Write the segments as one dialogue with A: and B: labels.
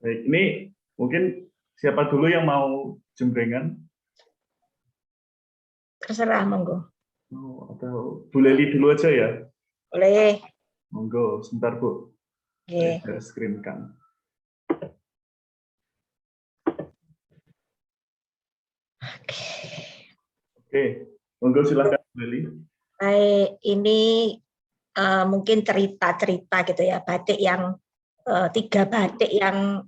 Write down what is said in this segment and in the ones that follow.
A: Baik, ini mungkin siapa dulu yang mau jembrengan?
B: Terserah, monggo.
A: Oh, atau Bu Leli dulu aja ya?
B: Boleh.
A: Monggo, sebentar Bu. Saya
B: Oke.
A: share screen kan. Oke, monggo silakan Bu Leli.
B: Baik, ini mungkin cerita-cerita gitu ya, batik yang 3 batik yang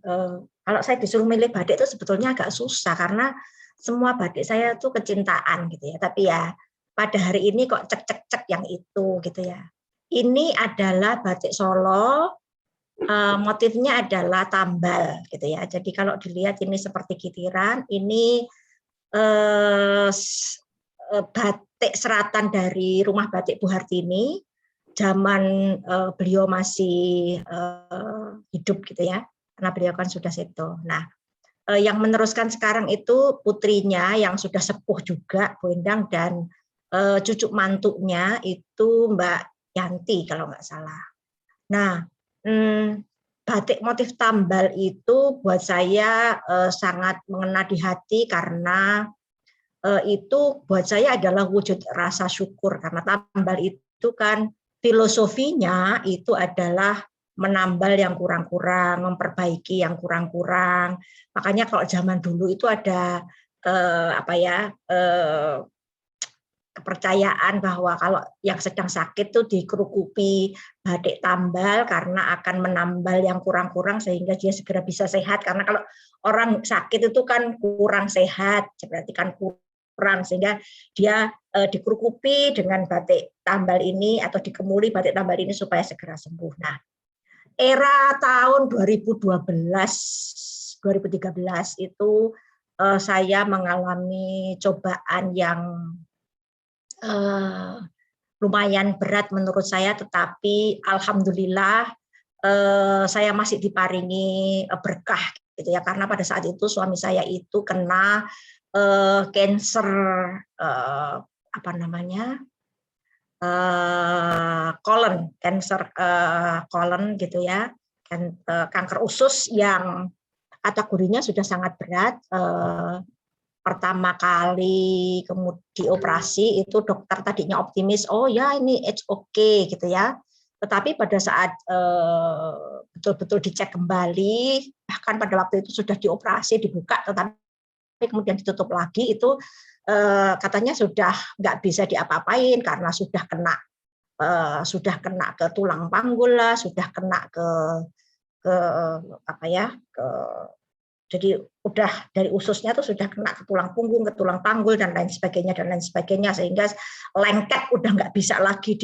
B: kalau saya disuruh milih batik itu sebetulnya agak susah karena semua batik saya itu kecintaan gitu ya. Tapi ya pada hari ini kok cek yang itu gitu ya. Ini adalah batik Solo, motifnya adalah tambal gitu ya. Jadi kalau dilihat ini seperti kitiran, ini batik seratan dari Rumah Batik Bu Hartini zaman beliau masih hidup gitu ya, karena beliau kan sudah seto. Nah, yang meneruskan sekarang itu putrinya yang sudah sepuh juga, Bu Endang, dan cucu mantunya itu Mbak Yanti kalau nggak salah. Nah, batik motif tambal itu buat saya sangat mengena di hati karena itu buat saya adalah wujud rasa syukur karena tambal itu kan filosofinya itu adalah menambal yang kurang-kurang, memperbaiki yang kurang-kurang. Makanya kalau zaman dulu itu ada kepercayaan bahwa kalau yang sedang sakit itu dikerukupi batik tambal karena akan menambal yang kurang-kurang sehingga dia segera bisa sehat. Karena kalau orang sakit itu kan kurang sehat, berarti kan kurang, sehingga dia dikerukupi dengan batik tambal ini atau dikemuli batik tambal ini supaya segera sembuh. Nah, era tahun 2012, 2013 itu saya mengalami cobaan yang lumayan berat menurut saya, tetapi alhamdulillah saya masih diparingi berkah gitu ya, karena pada saat itu suami saya itu kena cancer apa namanya colon, cancer colon gitu ya, kanker usus yang kategorinya sudah sangat berat. Pertama kali kemudian dioperasi itu dokter tadinya optimis, oh ya ini it's okay gitu ya. Tetapi pada saat betul-betul dicek kembali, bahkan pada waktu itu sudah dioperasi, dibuka, tetapi kemudian ditutup lagi, itu katanya sudah nggak bisa diapa-apain karena sudah kena ke tulang panggul lah, sudah kena ke apa ya, jadi udah dari ususnya tuh sudah kena ke tulang punggung, ke tulang panggul dan lain sebagainya, sehingga lengket udah nggak bisa lagi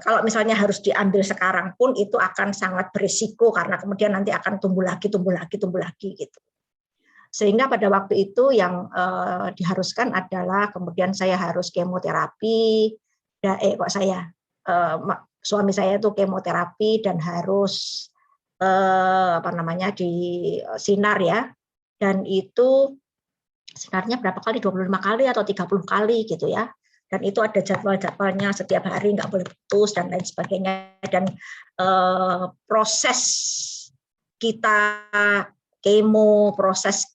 B: kalau misalnya harus diambil sekarang pun itu akan sangat berisiko karena kemudian nanti akan tumbuh lagi gitu. Sehingga pada waktu itu yang diharuskan adalah kemudian saya harus kemoterapi, suami saya itu kemoterapi dan harus di sinar ya, dan itu sinarnya berapa kali, 25 kali atau 30 kali gitu ya, dan itu ada jadwalnya setiap hari, nggak boleh putus dan lain sebagainya. Dan proses kita kemo, proses,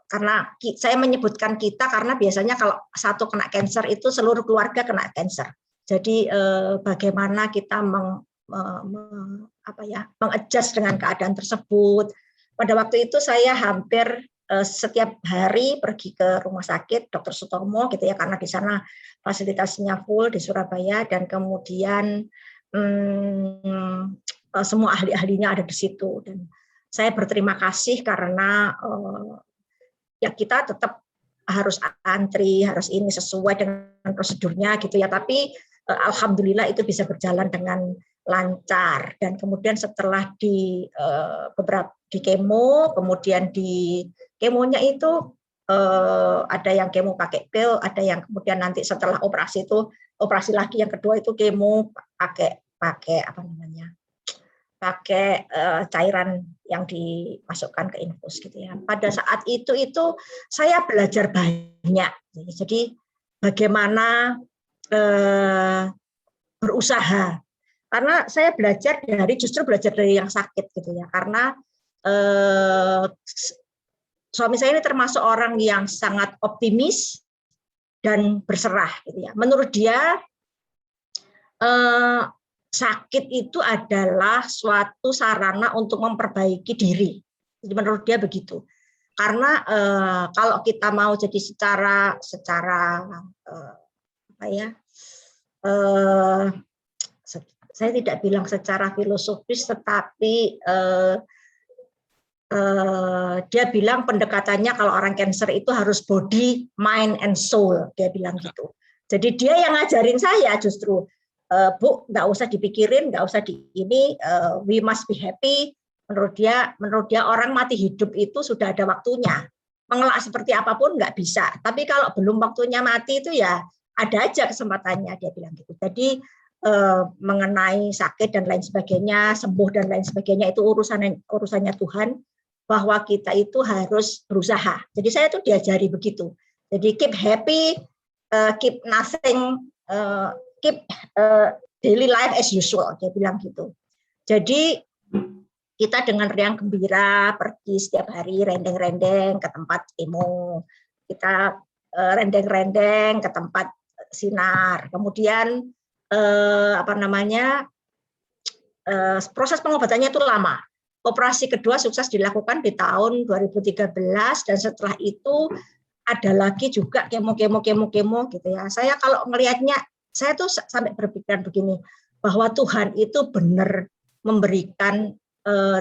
B: karena saya menyebutkan kita karena biasanya kalau satu kena cancer itu seluruh keluarga kena cancer. Jadi bagaimana kita mengadjust dengan keadaan tersebut. Pada waktu itu saya hampir setiap hari pergi ke rumah sakit Dr. Sutomo gitu ya, karena di sana fasilitasnya full di Surabaya, dan kemudian semua ahli-ahlinya ada di situ, dan saya berterima kasih karena ya kita tetap harus antri, harus ini sesuai dengan prosedurnya gitu ya, tapi alhamdulillah itu bisa berjalan dengan lancar. Dan kemudian setelah beberapa di kemo, kemudian di kemonya itu ada yang kemo pakai pil, ada yang kemudian nanti setelah operasi itu operasi lagi yang kedua itu kemo pakai apa namanya, pakai cairan yang dimasukkan ke infus gitu ya. Pada saat itu saya belajar banyak. Jadi bagaimana berusaha. Karena saya justru belajar dari yang sakit gitu ya. Karena suami saya ini termasuk orang yang sangat optimis dan berserah gitu ya. Menurut dia sakit itu adalah suatu sarana untuk memperbaiki diri. Jadi menurut dia begitu. Karena kalau kita mau jadi secara saya tidak bilang secara filosofis, tetapi dia bilang pendekatannya kalau orang cancer itu harus body, mind, and soul. Dia bilang gitu. Jadi dia yang ngajarin saya justru, Bu, nggak usah dipikirin, nggak usah we must be happy. Menurut dia orang mati hidup itu sudah ada waktunya. Mengelak seperti apapun nggak bisa. Tapi kalau belum waktunya mati itu ya ada aja kesempatannya, dia bilang gitu. Jadi mengenai sakit dan lain sebagainya, sembuh dan lain sebagainya itu urusannya Tuhan. Bahwa kita itu harus berusaha. Jadi saya tuh diajari begitu. Jadi keep happy, keep nothing, keep daily life as usual. Dia bilang gitu. Jadi kita dengan riang gembira pergi setiap hari rendeng-rendeng ke tempat kemo. Kita rendeng-rendeng ke tempat sinar. Kemudian proses pengobatannya itu lama. Operasi kedua sukses dilakukan di tahun 2013 dan setelah itu ada lagi juga kemo gitu ya. Saya kalau ngelihatnya, saya tuh sampai berpikiran begini, bahwa Tuhan itu benar memberikan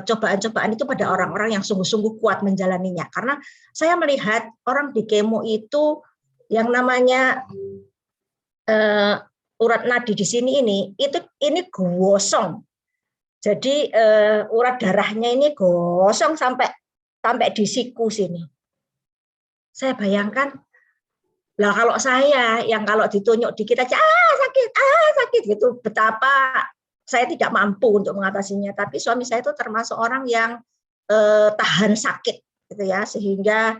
B: cobaan-cobaan itu pada orang-orang yang sungguh-sungguh kuat menjalaninya. Karena saya melihat orang di kemo itu yang namanya urat nadi di sini ini gosong. Jadi urat darahnya ini gosong sampai di siku sini. Saya bayangkan, lah kalau saya yang kalau ditunjuk dikit aja sakit gitu, betapa saya tidak mampu untuk mengatasinya. Tapi suami saya itu termasuk orang yang tahan sakit gitu ya, sehingga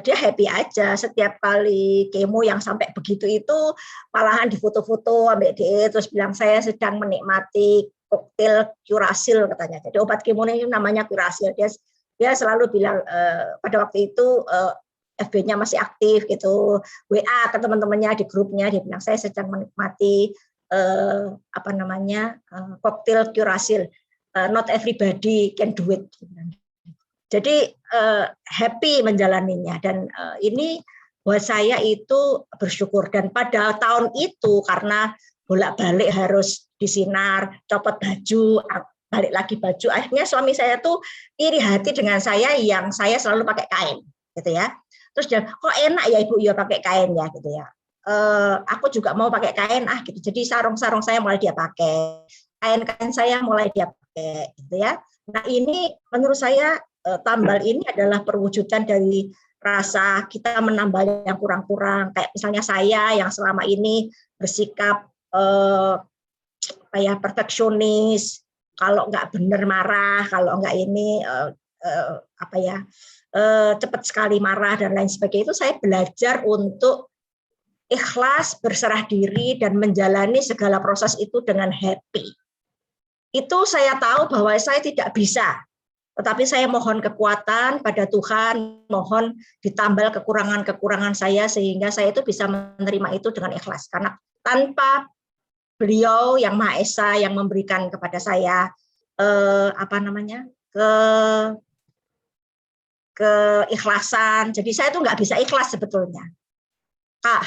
B: dia happy aja setiap kali kemo yang sampai begitu itu, malahan difoto-foto ambil dia terus bilang saya sedang menikmati koktail Curasil katanya. Jadi obat kemo ini namanya Curasil. Dia selalu bilang pada waktu itu FB-nya masih aktif gitu, WA ke teman-temannya di grupnya, dia bilang saya sedang menikmati koktail Curasil. Not everybody can do it. Jadi happy menjalaninya dan ini buat saya itu bersyukur. Dan pada tahun itu karena bolak-balik harus disinar, copot baju, balik lagi baju, akhirnya suami saya tuh iri hati dengan saya yang saya selalu pakai kain gitu ya. Terus dia, kok enak ya Ibu ya pakai kain ya gitu ya. Aku juga mau pakai kain gitu. Jadi sarung-sarung saya mulai dia pakai, kain-kain saya mulai dia pakai gitu ya. Nah ini menurut saya tambal ini adalah perwujudan dari rasa kita menambal yang kurang-kurang. Kayak misalnya saya yang selama ini bersikap perfeksionis, kalau nggak benar marah, kalau nggak ini cepat sekali marah dan lain sebagainya, itu saya belajar untuk ikhlas, berserah diri dan menjalani segala proses itu dengan happy. Itu saya tahu bahwa saya tidak bisa. Tetapi saya mohon kekuatan pada Tuhan, mohon ditambal kekurangan-kekurangan saya sehingga saya itu bisa menerima itu dengan ikhlas. Karena tanpa Beliau yang Maha Esa yang memberikan kepada saya keikhlasan. Jadi saya itu nggak bisa ikhlas sebetulnya.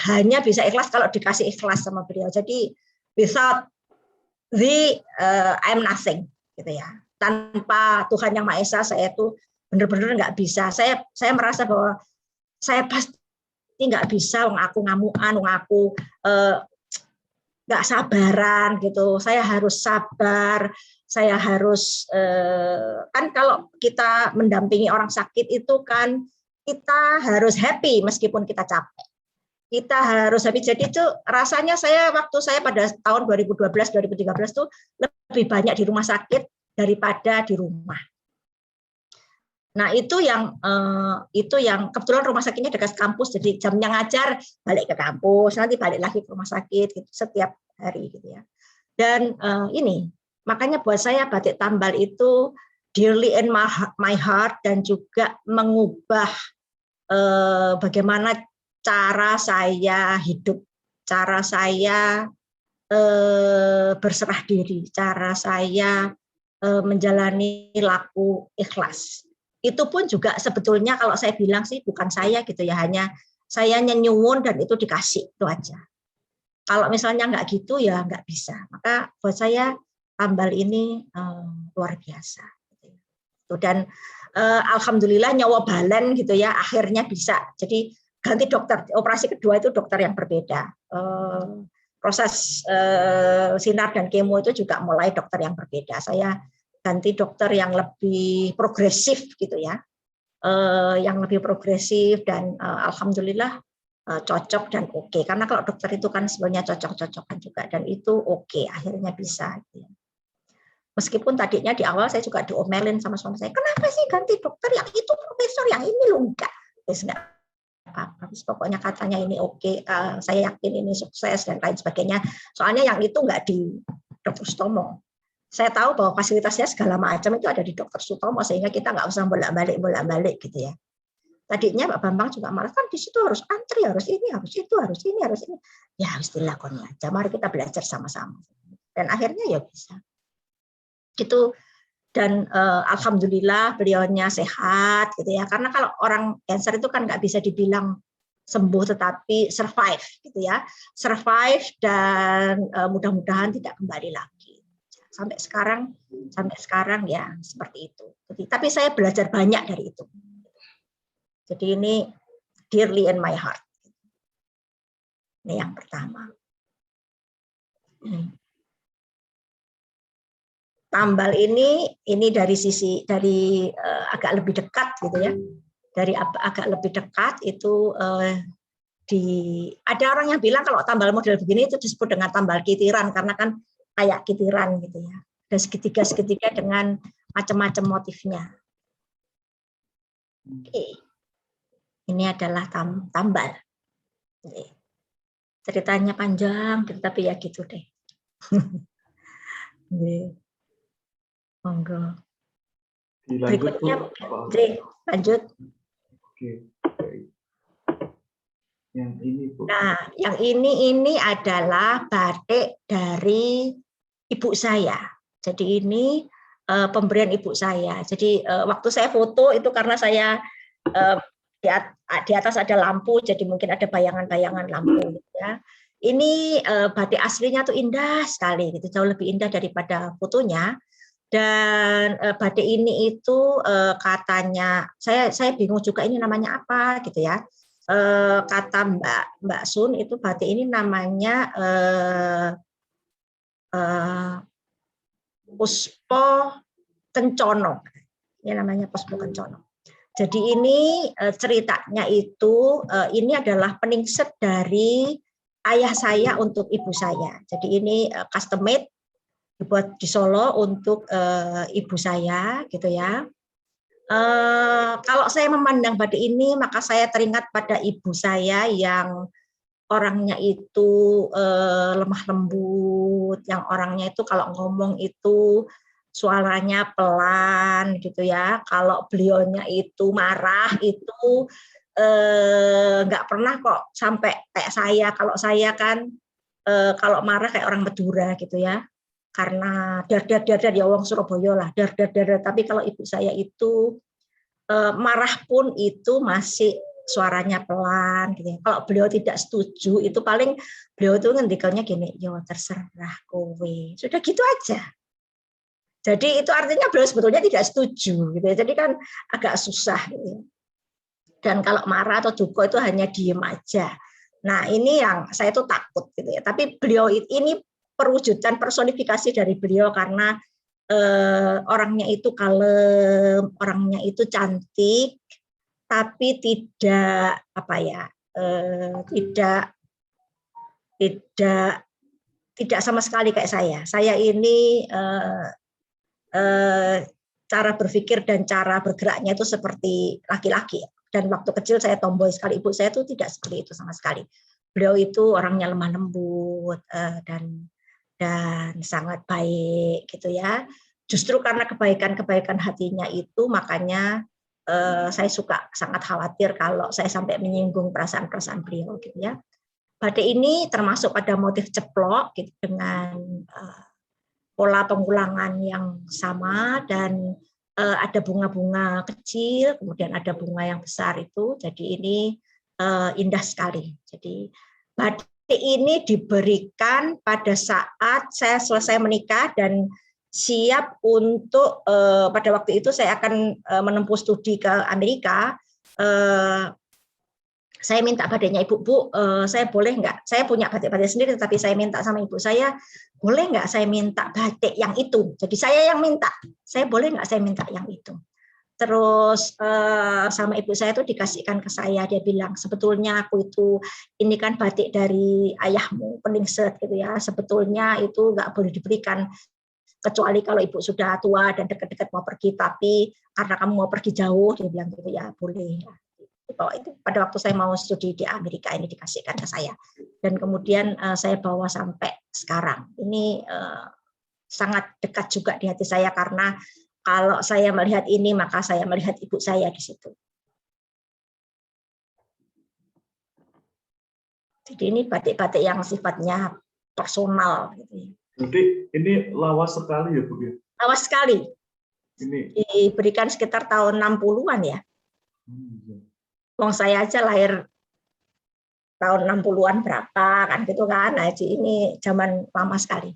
B: Hanya bisa ikhlas kalau dikasih ikhlas sama Beliau. Jadi without I'm nothing, gitu ya. Tanpa Tuhan yang Maha Esa saya itu benar-benar nggak bisa. Saya merasa bahwa saya pasti nggak bisa, aku ngamuan, aku nggak sabaran gitu. Saya harus sabar, saya harus kan kalau kita mendampingi orang sakit itu kan kita harus happy meskipun kita capek. Kita harus happy. Jadi itu rasanya waktu saya pada tahun 2012-2013 tuh lebih banyak di rumah sakit daripada di rumah. Nah itu yang kebetulan rumah sakitnya dekat kampus, jadi jamnya ngajar balik ke kampus, nanti balik lagi ke rumah sakit gitu, setiap hari gitu ya. Dan ini makanya buat saya batik tambal itu dearly in my heart, dan juga mengubah bagaimana cara saya hidup, cara saya berserah diri, cara saya menjalani laku ikhlas. Itu pun juga sebetulnya kalau saya bilang sih bukan saya gitu ya, hanya saya nyuwun dan itu dikasih, itu aja. Kalau misalnya nggak gitu ya nggak bisa. Maka buat saya tambal ini luar biasa. Dan alhamdulillah nyawa balen gitu ya, akhirnya bisa. Jadi ganti dokter, operasi kedua itu dokter yang berbeda. Proses sinar dan kemo itu juga mulai dokter yang berbeda. Saya ganti dokter yang lebih progresif gitu ya, yang lebih progresif, dan alhamdulillah cocok dan oke. Karena kalau dokter itu kan sebenarnya cocok-cocokan juga, dan itu oke, akhirnya bisa. Gitu ya. Meskipun tadinya di awal saya juga diomelin sama suami saya, kenapa sih ganti dokter, yang itu profesor, yang ini lo enggak. Terus enggak apa-apa, pokoknya katanya ini oke, saya yakin ini sukses dan lain sebagainya. Soalnya yang itu enggak di Dr. Sutomo. Saya tahu bahwa fasilitasnya segala macam itu ada di Dr. Sutomo, sehingga kita nggak usah bolak-balik gitu ya. Tadinya Pak Bambang juga malah kan di situ harus antri, harus ini, harus itu, harus ini, harus ini. Ya harus dilakukan aja. Mari kita belajar sama-sama. Dan akhirnya ya bisa. Gitu. Dan alhamdulillah beliaunya sehat gitu ya. Karena kalau orang cancer itu kan nggak bisa dibilang sembuh, tetapi survive gitu ya. Survive dan mudah-mudahan tidak kembali lagi. Sampai sekarang ya seperti itu. Tapi saya belajar banyak dari itu. Jadi ini dearly in my heart. Ini yang pertama. Tambal ini dari sisi agak lebih dekat gitu ya. Dari agak lebih dekat itu ada orang yang bilang kalau tambal model begini itu disebut dengan tambal kitiran karena kan kayak kitiran gitu ya. Dan segitiga dengan macam-macam motifnya. Oke. Ini adalah tambal. Ceritanya panjang, tapi ya gitu deh. Monggo. Berikutnya, lanjut.
A: Oke. Yang ini, Bu.
B: Nah, yang ini adalah batik dari ibu saya. Jadi ini pemberian ibu saya. Jadi waktu saya foto itu karena saya di atas ada lampu, jadi mungkin ada bayangan-bayangan lampu. Gitu ya. Ini batik aslinya tuh indah sekali, gitu, jauh lebih indah daripada fotonya. Dan batik ini itu katanya, saya bingung juga ini namanya apa, gitu ya. Kata Mbak Sun itu batik ini namanya Puspo Kencono. Ini namanya Puspo Kencono. Jadi ini ceritanya itu ini adalah peningset dari ayah saya untuk ibu saya. Jadi ini custom made dibuat di Solo untuk ibu saya gitu ya. Kalau saya memandang batik ini maka saya teringat pada ibu saya yang orangnya itu lemah lembut, yang orangnya itu kalau ngomong itu suaranya pelan gitu ya. Kalau beliaunya itu marah itu nggak pernah kok sampai kayak saya. Kalau saya kan kalau marah kayak orang Madura gitu ya. Karena dar ya wong Surabaya lah, dar. Tapi kalau ibu saya itu marah pun itu masih suaranya pelan gitu ya. Kalau beliau tidak setuju itu paling beliau itu ngendikannya gini, "Yo terserah kowe." Sudah gitu aja. Jadi itu artinya beliau sebetulnya tidak setuju gitu ya. Jadi kan agak susah gitu. Dan kalau marah atau duka itu hanya diem aja. Nah, ini yang saya tuh takut gitu ya. Tapi beliau ini perwujudan personifikasi dari beliau karena orangnya itu kalem, orangnya itu cantik, tapi tidak apa ya, tidak sama sekali kayak saya. Saya ini cara berpikir dan cara bergeraknya itu seperti laki-laki. Dan waktu kecil saya tomboy sekali, ibu saya itu tidak seperti itu sama sekali. Beliau itu orangnya lemah lembut dan sangat baik gitu ya. justru karena kebaikan-kebaikan hatinya itu, makanya saya sangat khawatir kalau saya sampai menyinggung perasaan-perasaan beliau gitu ya. Batik ini termasuk pada motif ceplok gitu, dengan pola pengulangan yang sama, dan ada bunga-bunga kecil, kemudian ada bunga yang besar itu. Jadi ini indah sekali. Jadi batik ini diberikan pada saat saya selesai menikah dan siap untuk pada waktu itu saya akan menempuh studi ke Amerika. Saya minta batiknya ibu, saya boleh nggak? Saya punya batik-batik sendiri, tapi saya minta sama ibu saya, boleh nggak saya minta batik yang itu? Jadi saya yang minta, saya boleh nggak saya minta yang itu? Terus sama ibu saya itu dikasihkan ke saya, dia bilang sebetulnya aku itu, ini kan batik dari ayahmu, peningset gitu ya, sebetulnya itu nggak boleh diberikan kecuali kalau ibu sudah tua dan dekat-dekat mau pergi, tapi karena kamu mau pergi jauh, dia bilang gitu ya, boleh. Itu pada waktu saya mau studi di Amerika ini dikasihkan ke saya, dan kemudian saya bawa sampai sekarang. Ini sangat dekat juga di hati saya, karena kalau saya melihat ini maka saya melihat ibu saya di situ. Jadi ini batik-batik yang sifatnya personal gitu.
A: Jadi ini lawas sekali ya Bu ya?
B: Lawas sekali.
A: Ini
B: diberikan sekitar tahun 60-an ya. Wong saya aja lahir tahun 60-an berapa kan gitu kan. Nah, ini zaman lama sekali.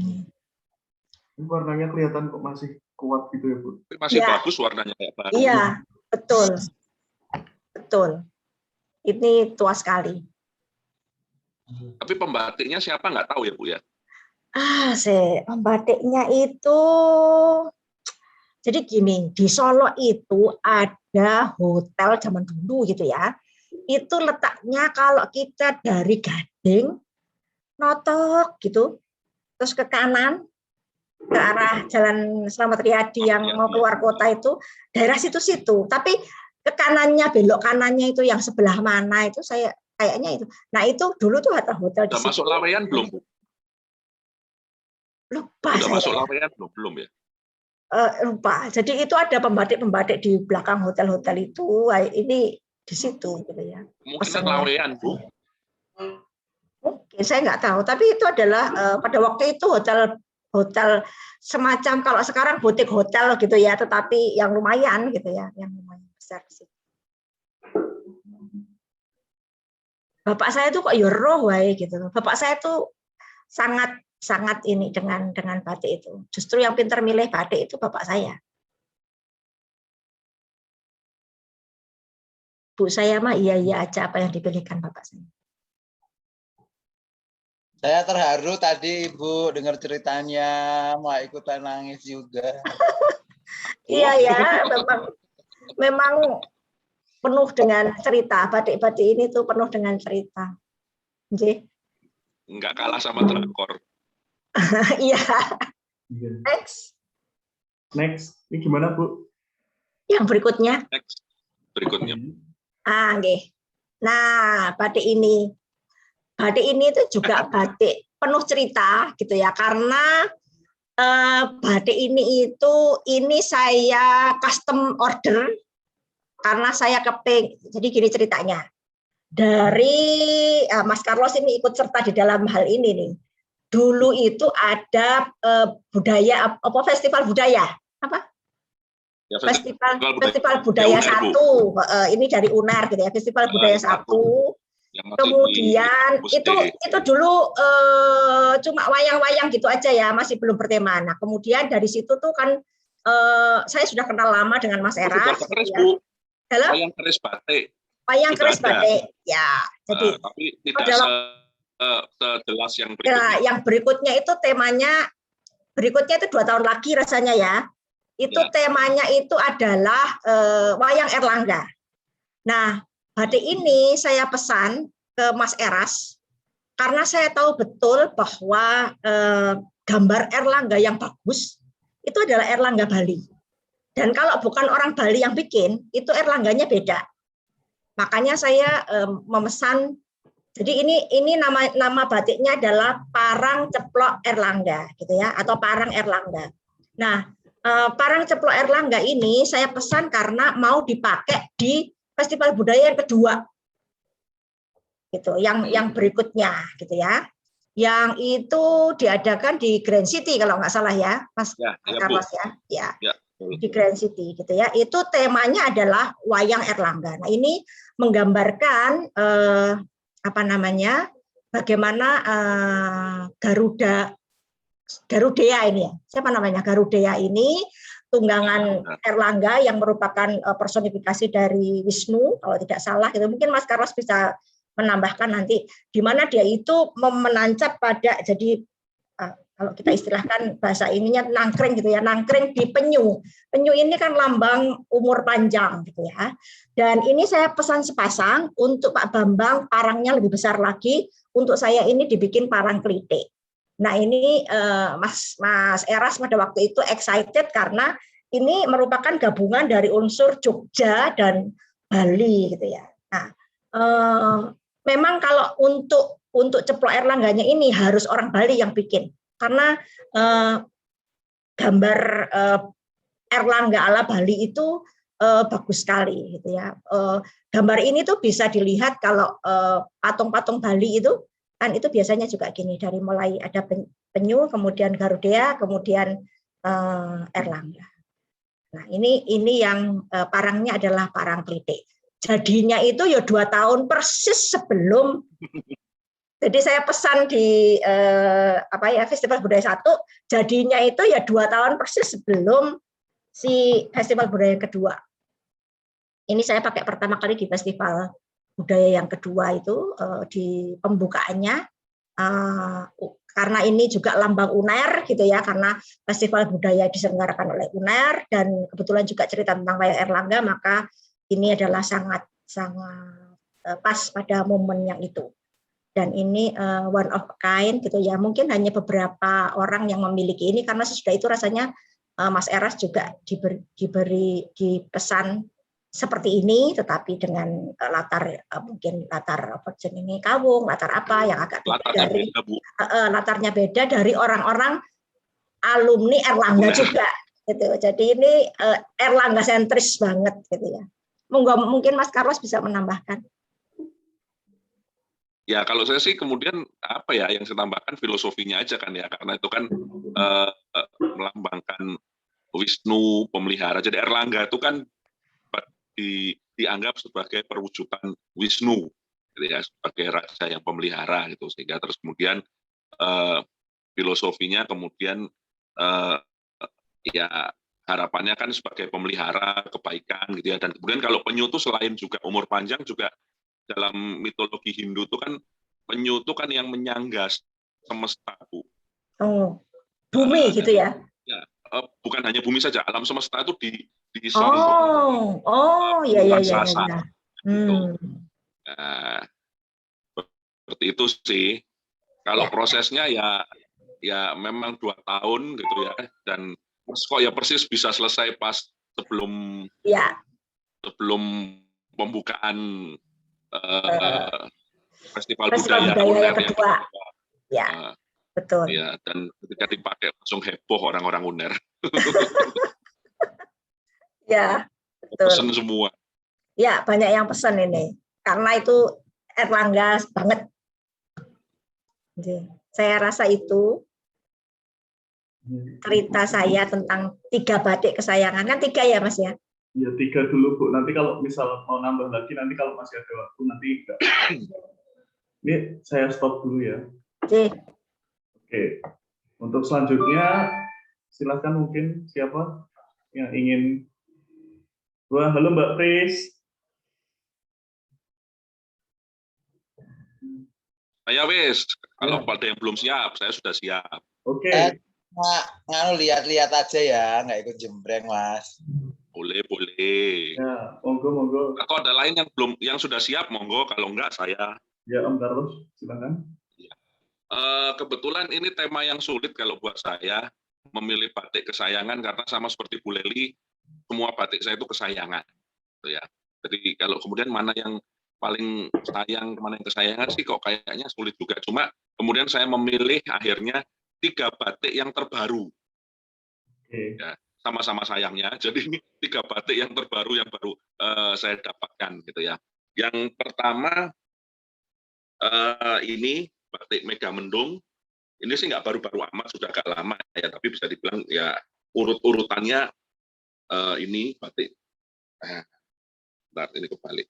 A: Ini warnanya kelihatan kok masih kuat gitu ya Bu?
C: Masih ya. Bagus warnanya kayak baru.
B: Iya, betul. Betul. Ini tua sekali.
C: Tapi pembatiknya siapa nggak tahu ya Bu ya?
B: Pembatiknya itu, jadi gini, di Solo itu ada hotel zaman dulu gitu ya. Itu letaknya kalau kita dari Gading, notok gitu, terus ke kanan, ke arah Jalan Slamet Riyadi yang mau keluar kota itu, daerah situ-situ. Tapi ke kanannya, belok kanannya itu yang sebelah mana itu saya kayaknya itu. Nah itu dulu tuh hotel di situ.
C: Masuk Laweyan belum Bu?
B: Lupa
C: sudah
B: saya.
C: Masuk Laweyan belum ya?
B: Lupa. Jadi itu ada pembatik-pembatik di belakang hotel-hotel itu. Ini di situ gitu ya.
C: Mungkin Laweyan Bu.
B: Mungkin saya nggak tahu. Tapi itu adalah pada waktu itu hotel semacam kalau sekarang butik hotel gitu ya. Tetapi yang lumayan gitu ya, yang lumayan besar sih. Bapak saya tuh kok roh wae gitu. Bapak saya tuh sangat ini dengan batik itu. Justru yang pintar milih batik itu bapak saya. Bu saya mah iya aja apa yang dipilihkan bapak saya.
D: Saya terharu tadi Ibu dengar ceritanya, mau ikutan nangis juga.
B: Iya ya, memang penuh dengan cerita. Batik-batik ini tuh penuh dengan cerita.
C: Enggak kalah sama drakor.
B: Iya. Next.
A: Ini gimana Bu?
B: Yang berikutnya.
C: Next. Berikutnya.
B: Nggih. Nah, batik ini itu juga batik penuh cerita gitu ya, karena batik ini saya custom order karena saya keping. Jadi gini ceritanya. Dari Mas Carlos ini ikut serta di dalam hal ini nih. Dulu itu ada festival budaya apa? Ya, festival budaya 1 ini dari UNER gitu ya, festival budaya 1. Kemudian itu dulu cuma wayang-wayang gitu aja ya, masih belum bertema. Nah kemudian dari situ tuh kan saya sudah kenal lama dengan Mas Eras.
C: Wayang keris batik.
B: Wayang keris batik ya. Jadi
C: tapi tidak sejelas yang berikutnya.
B: Ya, yang berikutnya itu temanya, berikutnya itu 2 tahun lagi rasanya ya. Itu temanya itu adalah wayang Erlangga. Nah, batik ini saya pesan ke Mas Eras karena saya tahu betul bahwa gambar Erlangga yang bagus itu adalah Erlangga Bali. Dan kalau bukan orang Bali yang bikin, itu Erlangganya beda. Makanya saya memesan. Jadi ini nama batiknya adalah Parang Ceplok Erlangga gitu ya, atau Parang Erlangga. Nah, parang ceplok Erlangga ini saya pesan karena mau dipakai di Festival Budaya yang kedua, gitu, yang berikutnya, gitu ya. Yang itu diadakan di Grand City kalau nggak salah ya, Mas
C: Ya, ya, Bu.
B: Carlos ya. Ya.
C: Ya.
B: Di Grand City gitu ya. Itu temanya adalah wayang Erlangga. Nah, ini menggambarkan apa namanya? Bagaimana Garudea ini ya. Siapa namanya? Garudea ini tunggangan Erlangga yang merupakan personifikasi dari Wisnu kalau tidak salah itu. Mungkin Mas Carlos bisa menambahkan nanti di mana dia itu menancap pada, jadi kalau kita istilahkan bahasa ininya nangkring gitu ya, nangkring di penyu. Penyu ini kan lambang umur panjang gitu ya. Dan ini saya pesan sepasang untuk Pak Bambang, parangnya lebih besar lagi, untuk saya ini dibikin parang kelite. Nah, ini Mas Eras pada waktu itu excited karena ini merupakan gabungan dari unsur Jogja dan Bali gitu ya. Nah, memang kalau untuk ceplok Erlangganya ini harus orang Bali yang bikin. Karena gambar Erlangga ala Bali itu bagus sekali gitu ya. Gambar ini tuh bisa dilihat kalau patung-patung Bali itu kan itu biasanya juga gini, dari mulai ada penyu, kemudian Garudea, kemudian Erlangga. Nah, ini yang parangnya adalah parang kelite. Jadinya itu ya 2 tahun persis sebelum. Jadi saya pesan di Festival Budaya 1, jadinya itu ya 2 tahun persis sebelum si Festival Budaya kedua. Ini saya pakai pertama kali di Festival Budaya yang kedua itu di pembukaannya, karena ini juga lambang UNER gitu ya, karena Festival Budaya diselenggarakan oleh UNER dan kebetulan juga cerita tentang wayang Erlangga, maka ini adalah sangat pas pada momen yang itu. Dan ini one of a kind gitu ya, mungkin hanya beberapa orang yang memiliki ini, karena sesudah itu rasanya Mas Eras juga dipesan seperti ini, tetapi dengan mungkin latar virgin ini kawung, latar apa yang agak beda dari latarnya beda dari orang-orang alumni Erlangga juga gitu. Jadi ini Erlangga sentris banget gitu ya. Mungkin Mas Carlos bisa menambahkan.
C: Ya, kalau saya sih kemudian apa ya yang saya tambahkan filosofinya aja kan ya, karena itu kan melambangkan Wisnu pemelihara. Jadi Erlangga itu kan dianggap sebagai perwujudan Wisnu, gitu ya, sebagai raja yang pemelihara gitu, sehingga terus kemudian filosofinya kemudian ya harapannya kan sebagai pemelihara kebaikan gitu ya. Dan kemudian kalau penyu itu selain juga umur panjang, juga dalam mitologi Hindu itu kan penyu itu kan yang menyangga semesta, Bu.
B: Oh, bumi gitu ya?
C: Ya, bukan hanya bumi saja, alam semesta itu
B: iya.
C: Gitu. Nah, seperti itu sih. Kalau prosesnya ya memang 2 tahun gitu ya, dan kok ya persis bisa selesai pas sebelum pembukaan Festival Budaya
B: yang kedua. Ya, betul.
C: Ya, dan ketika dipakai langsung heboh orang-orang UNER.
B: Ya, betul.
C: Pesen semua.
B: Ya, banyak yang pesen ini. Karena itu Erlangga banget. Saya rasa itu cerita saya tentang 3 batik kesayangan. Kan 3 ya, Mas ya?
A: Ya 3 dulu, Bu. Nanti kalau misal mau nambah lagi, nanti kalau masih ada waktu, nanti enggak. Ini saya stop dulu ya. Oke. Untuk selanjutnya, silakan mungkin siapa yang ingin. Halo Mbak Pris.
C: Saya wis, kalau pada yang belum siap, saya sudah siap.
A: Oke.
D: Lihat-lihat aja ya, nggak ikut jembreng, Mas.
C: Boleh.
A: Ya, monggo.
C: Kalau ada lain yang sudah siap, monggo. Kalau enggak, saya.
A: Ya, Om Carlos, silakan.
C: Kebetulan ini tema yang sulit kalau buat saya memilih batik kesayangan, karena sama seperti Bu Leli, semua batik saya itu kesayangan. Gitu ya. Jadi kalau kemudian mana yang paling sayang, mana yang kesayangan sih kok kayaknya sulit juga. Cuma kemudian saya memilih akhirnya 3 batik yang terbaru. Ya, sama-sama sayangnya. Jadi ini 3 batik yang terbaru yang baru saya dapatkan gitu ya. Yang pertama ini batik Mega Mendung. Ini sih nggak baru-baru amat, sudah agak lama ya, tapi bisa dibilang ya urut-urutannya ini batik. Bentar, ini kebalik.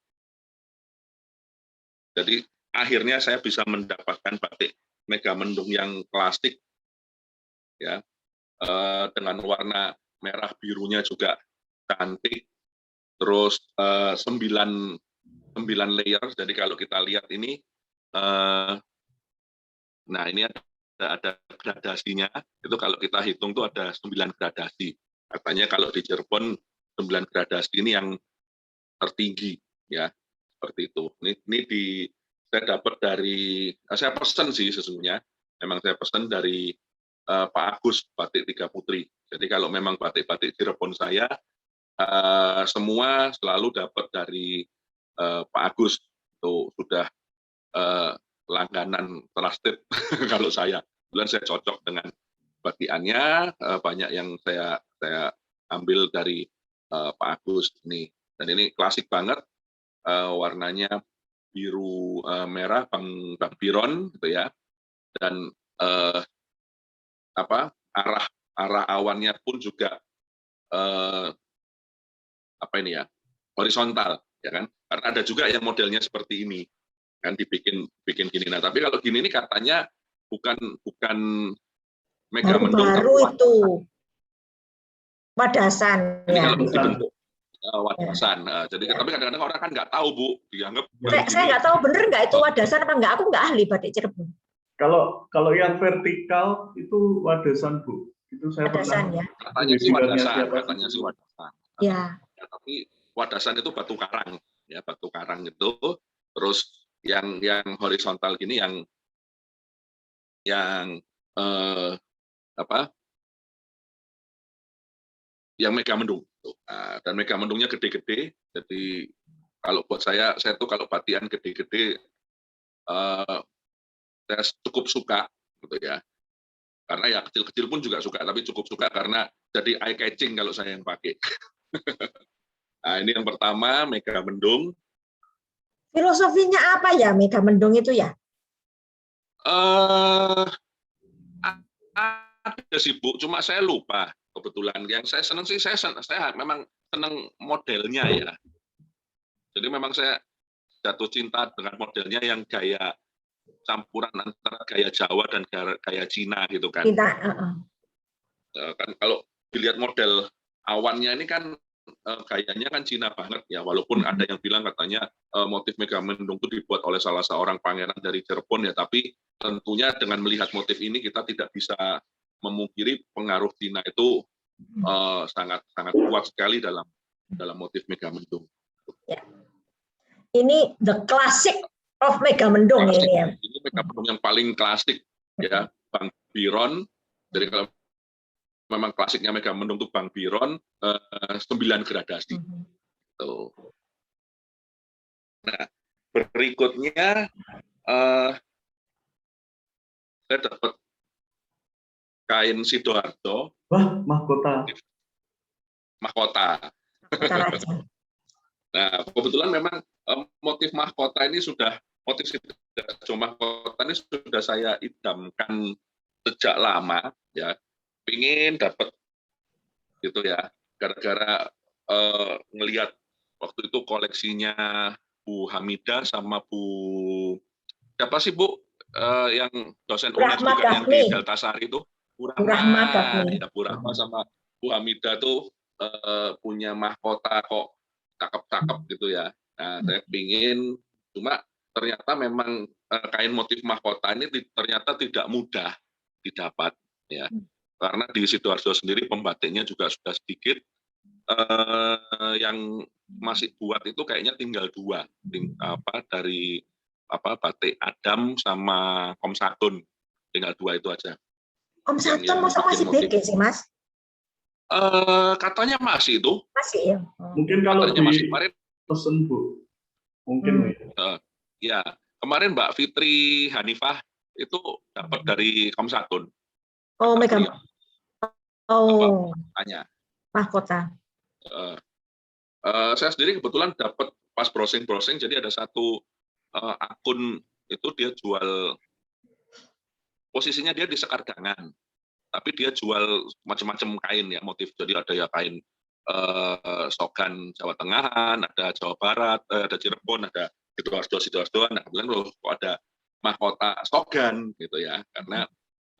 C: Jadi akhirnya saya bisa mendapatkan batik Mega Mendung yang klasik ya, dengan warna merah birunya juga cantik. Terus 9 layer. Jadi kalau kita lihat ini, nah ini ada gradasinya. Itu kalau kita hitung tuh ada 9 gradasi. Katanya kalau di Cirebon 9 gradasi ini yang tertinggi ya, seperti itu. Ini saya dapat dari, saya pesan sih sesungguhnya. Memang saya pesan dari Pak Agus Batik Tiga Putri. Jadi kalau memang batik-batik Cirebon saya semua selalu dapat dari Pak Agus. Itu sudah langganan trusted kalau saya. Kemudian saya cocok dengan batikannya, banyak yang saya ambil dari Pak Agus ini. Dan ini klasik banget, warnanya biru merah Bang Biron gitu ya. Dan arah awannya pun juga horizontal ya kan. Karena ada juga yang modelnya seperti ini kan, dibikin gini. Nah, tapi kalau gini ini katanya bukan Mega Mendung
B: baru itu wadasan
C: ini
B: ya.
C: kalau dibentuk wadasan. Jadi tapi kadang-kadang orang kan nggak tahu Bu, dianggap
B: saya nggak tahu bener nggak itu wadasan apa nggak, aku nggak ahli batik Cirebon. Kalau
A: yang vertikal itu wadasan Bu, itu saya
B: wadasan ya.
C: Katanya sih wadasan.
B: Ya.
C: Ya, tapi wadasan itu batu karang ya, batu karang itu. Terus yang horizontal gini yang Mega Mendung. Dan Mega Mendungnya gede-gede. Jadi kalau buat saya tuh kalau batikan gede-gede saya cukup suka gitu ya. Karena ya kecil-kecil pun juga suka, tapi cukup suka karena jadi eye catching kalau saya yang pakai. Nah, ini yang pertama Mega Mendung.
B: Filosofinya apa ya Mega Mendung itu ya?
C: Ada sih Bu, cuma saya lupa kebetulan. Yang saya senang sih, saya memang senang modelnya ya. Jadi memang saya jatuh cinta dengan modelnya yang gaya campuran antara gaya Jawa dan gaya Cina gitu kan. Kan kalau dilihat model awannya ini kan gayanya kan Cina banget ya, walaupun ada yang bilang katanya motif Mega Mendung itu dibuat oleh salah seorang pangeran dari Cirebon ya, tapi tentunya dengan melihat motif ini kita tidak bisa memungkiri pengaruh Cina itu sangat kuat sekali dalam motif Mega Mendung.
B: Ya. Ini the classic of Mega Mendung klasik. Ini ya.
C: Ini Mega Mendung yang paling klasik ya, Bang Biron. Jadi kalau memang klasiknya Mega Mendung itu Bang Biron 9 gradasi. Tuh. Nah, berikutnya saya dapat kain Sidoarjo.
A: Wah, mahkota.
C: Nah, kebetulan memang motif mahkota ini motif Sidoarjo mahkota ini sudah saya idamkan sejak lama ya. Pingin dapat gitu ya, gara-gara ngelihat waktu itu koleksinya Bu Hamidah sama siapa sih Bu yang dosen UNES juga yang di Deltasari itu, Bu Rahma sama Bu Hamidah tuh punya mahkota kok cakep-cakep gitu ya. Nah, saya pingin, cuma ternyata memang kain motif mahkota ini ternyata tidak mudah didapat ya. Karena di Sidoarjo sendiri pembatiknya juga sudah sedikit, yang masih buat itu kayaknya tinggal 2 dari batik Adam sama Kom Satun, tinggal 2 itu aja.
B: Kom Satun masih bikin sih Mas?
C: Katanya masih itu.
B: Masih ya.
A: Mungkin kalau masih kemarin pesen Bu, mungkin
C: ya kemarin Mbak Fitri Hanifah itu dapat dari Kom Satun.
B: Oh, Mega Oh,
C: tanya.
B: mahkota.
C: Saya sendiri kebetulan dapat pas browsing, jadi ada satu akun itu dia jual, posisinya dia di Sekardangan, tapi dia jual macam-macam kain ya, motif. Jadi ada ya kain Sogan Jawa Tengahan, ada Jawa Barat, ada Cirebon, ada Sidoarjo, nah kemudian kok ada mahkota Sogan gitu ya, karena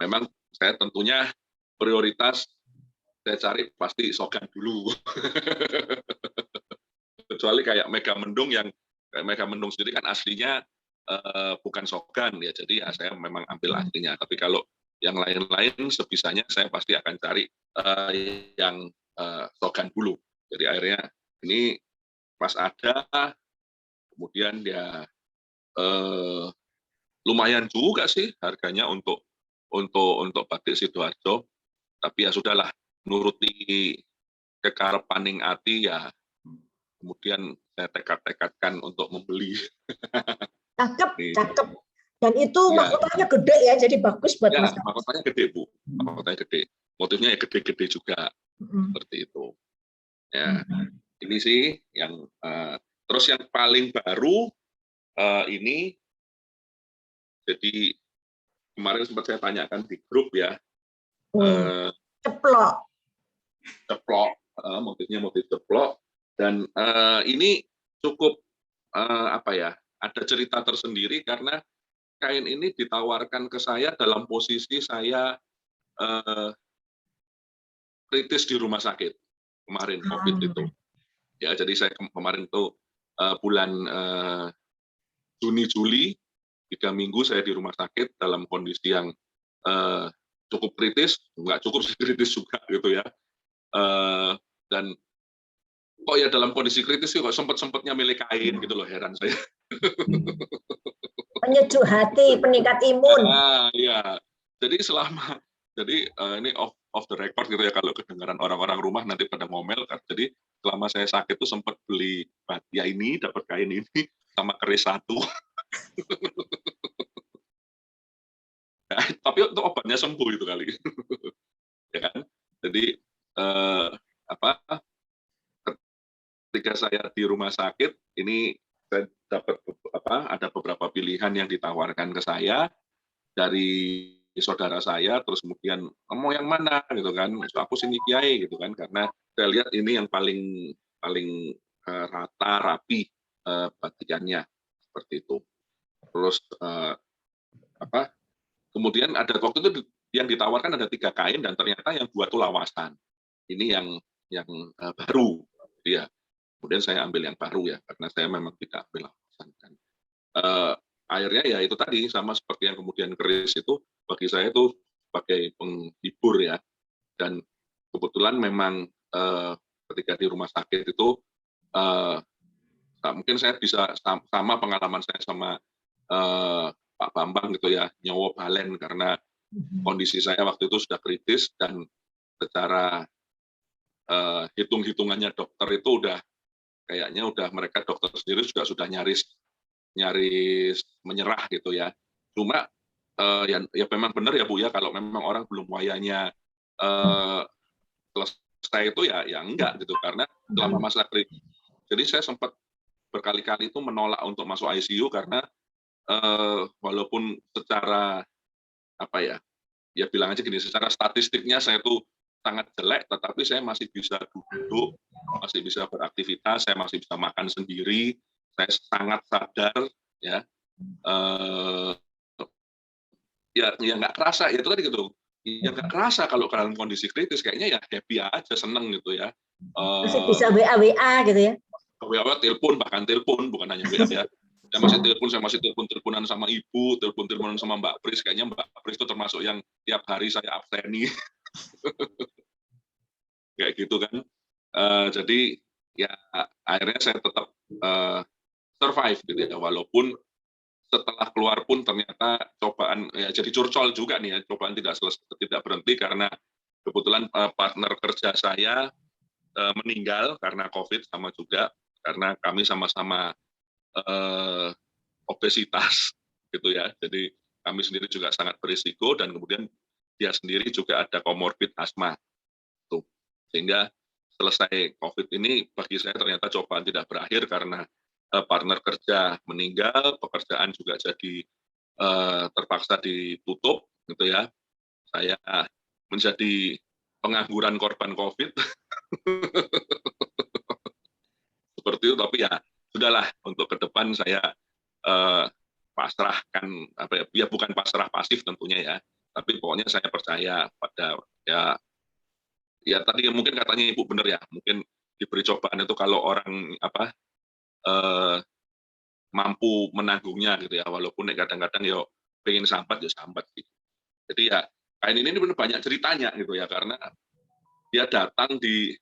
C: memang saya tentunya prioritas saya cari pasti Sogan dulu. Kecuali kayak Megamendung Megamendung sendiri kan aslinya bukan Sogan ya, jadi ya saya memang ambil aslinya. Tapi kalau yang lain-lain sebisanya saya pasti akan cari yang Sogan dulu. Jadi akhirnya ini pas ada, kemudian dia lumayan juga sih harganya untuk batik Sidoarjo. Tapi ya sudahlah, nuruti kekarepaning ati ya, kemudian saya tekad-tekadkan untuk membeli.
B: Cakep. Dan itu
C: ya,
B: mahkotanya gede ya, jadi bagus buat
C: ya,
B: Mas.
C: mahkotanya gede, Bu. Mahkotanya gede. Motifnya ya gede-gede juga. Seperti itu. Ya, ini sih yang terus yang paling baru ini, jadi kemarin sempat saya tanyakan di grup ya.
B: Ceplok.
C: Motifnya motif ceplok, dan ini cukup apa ya, ada cerita tersendiri karena kain ini ditawarkan ke saya dalam posisi saya kritis di rumah sakit kemarin COVID itu. Ya, jadi saya kemarin itu bulan Juni Juli 3 minggu saya di rumah sakit dalam kondisi yang cukup kritis, nggak cukup kritis juga gitu ya. Dan kok ya dalam kondisi kritis sih kok sempet-sempetnya milih kain gitu loh, heran saya.
B: Penyejuk hati, peningkat imun.
C: Iya. Jadi ini off the record gitu ya, kalau kedengaran orang-orang rumah nanti pada ngomel. Jadi selama saya sakit tuh sempat beli batik ini, dapat kain ini sama keris 1. Tapi untuk obatnya sembuh itu kali. Ya kan? Jadi ketika saya di rumah sakit ini, saya dapat ada beberapa pilihan yang ditawarkan ke saya dari saudara saya, terus kemudian mau yang mana gitu kan, aku sini Kiai gitu kan, karena saya lihat ini yang paling rata rapi batikannya seperti itu. Terus kemudian ada waktu itu yang ditawarkan ada 3 kain dan ternyata yang 2 tuh lawasan. Ini yang baru, ya. Kemudian saya ambil yang baru ya, karena saya memang tidak ambil lawasan kan. Akhirnya ya itu tadi, sama seperti yang kemudian keris itu bagi saya itu sebagai penghibur ya. Dan kebetulan memang ketika di rumah sakit itu mungkin saya bisa sama pengalaman saya sama Pak Bambang gitu ya, nyawa balen, karena kondisi saya waktu itu sudah kritis dan secara hitung-hitungannya dokter itu kayaknya mereka dokter sendiri juga sudah nyaris menyerah gitu ya. Cuma ya memang benar ya Bu ya, kalau memang orang belum wayanya selesai itu ya enggak gitu, karena selama masa kritis. Jadi saya sempat berkali-kali itu menolak untuk masuk ICU karena walaupun secara ya bilang aja gini, secara statistiknya saya tuh sangat jelek, tetapi saya masih bisa duduk, masih bisa beraktivitas, saya masih bisa makan sendiri, saya sangat sadar ya. Ya nggak kerasa, ya itu tadi gitu. Ya nggak kerasa kalau dalam kondisi kritis, kayaknya ya happy aja, seneng gitu ya.
B: Masih bisa WA gitu ya?
C: WA, telepon, bahkan telepon, bukan hanya WA ya. Saya masih teleponan sama ibu, teleponan sama Mbak Pris. Kayaknya Mbak Pris itu termasuk yang tiap hari saya abseni. Kayak gitu kan. Jadi ya akhirnya saya tetap survive gitu ya, walaupun setelah keluar pun ternyata cobaan ya jadi curcol juga nih ya, cobaan tidak berhenti karena kebetulan partner kerja saya meninggal karena COVID, sama juga karena kami sama-sama obesitas gitu ya. Jadi kami sendiri juga sangat berisiko, dan kemudian dia sendiri juga ada komorbid asma. Sehingga selesai COVID ini bagi saya ternyata cobaan tidak berakhir karena partner kerja meninggal, pekerjaan juga jadi terpaksa ditutup, gitu ya. Saya menjadi pengangguran korban COVID. Seperti itu, tapi ya sudahlah, untuk ke depan saya pasrahkan, ya bukan pasrah pasif tentunya ya, tapi pokoknya saya percaya pada ya tadi mungkin katanya Ibu benar ya, mungkin diberi cobaan itu kalau orang mampu menanggungnya gitu ya, walaupun kadang-kadang ya pengen sambat ya sambat gitu. Jadi ya kain ini benar banyak ceritanya gitu ya, karena dia datang di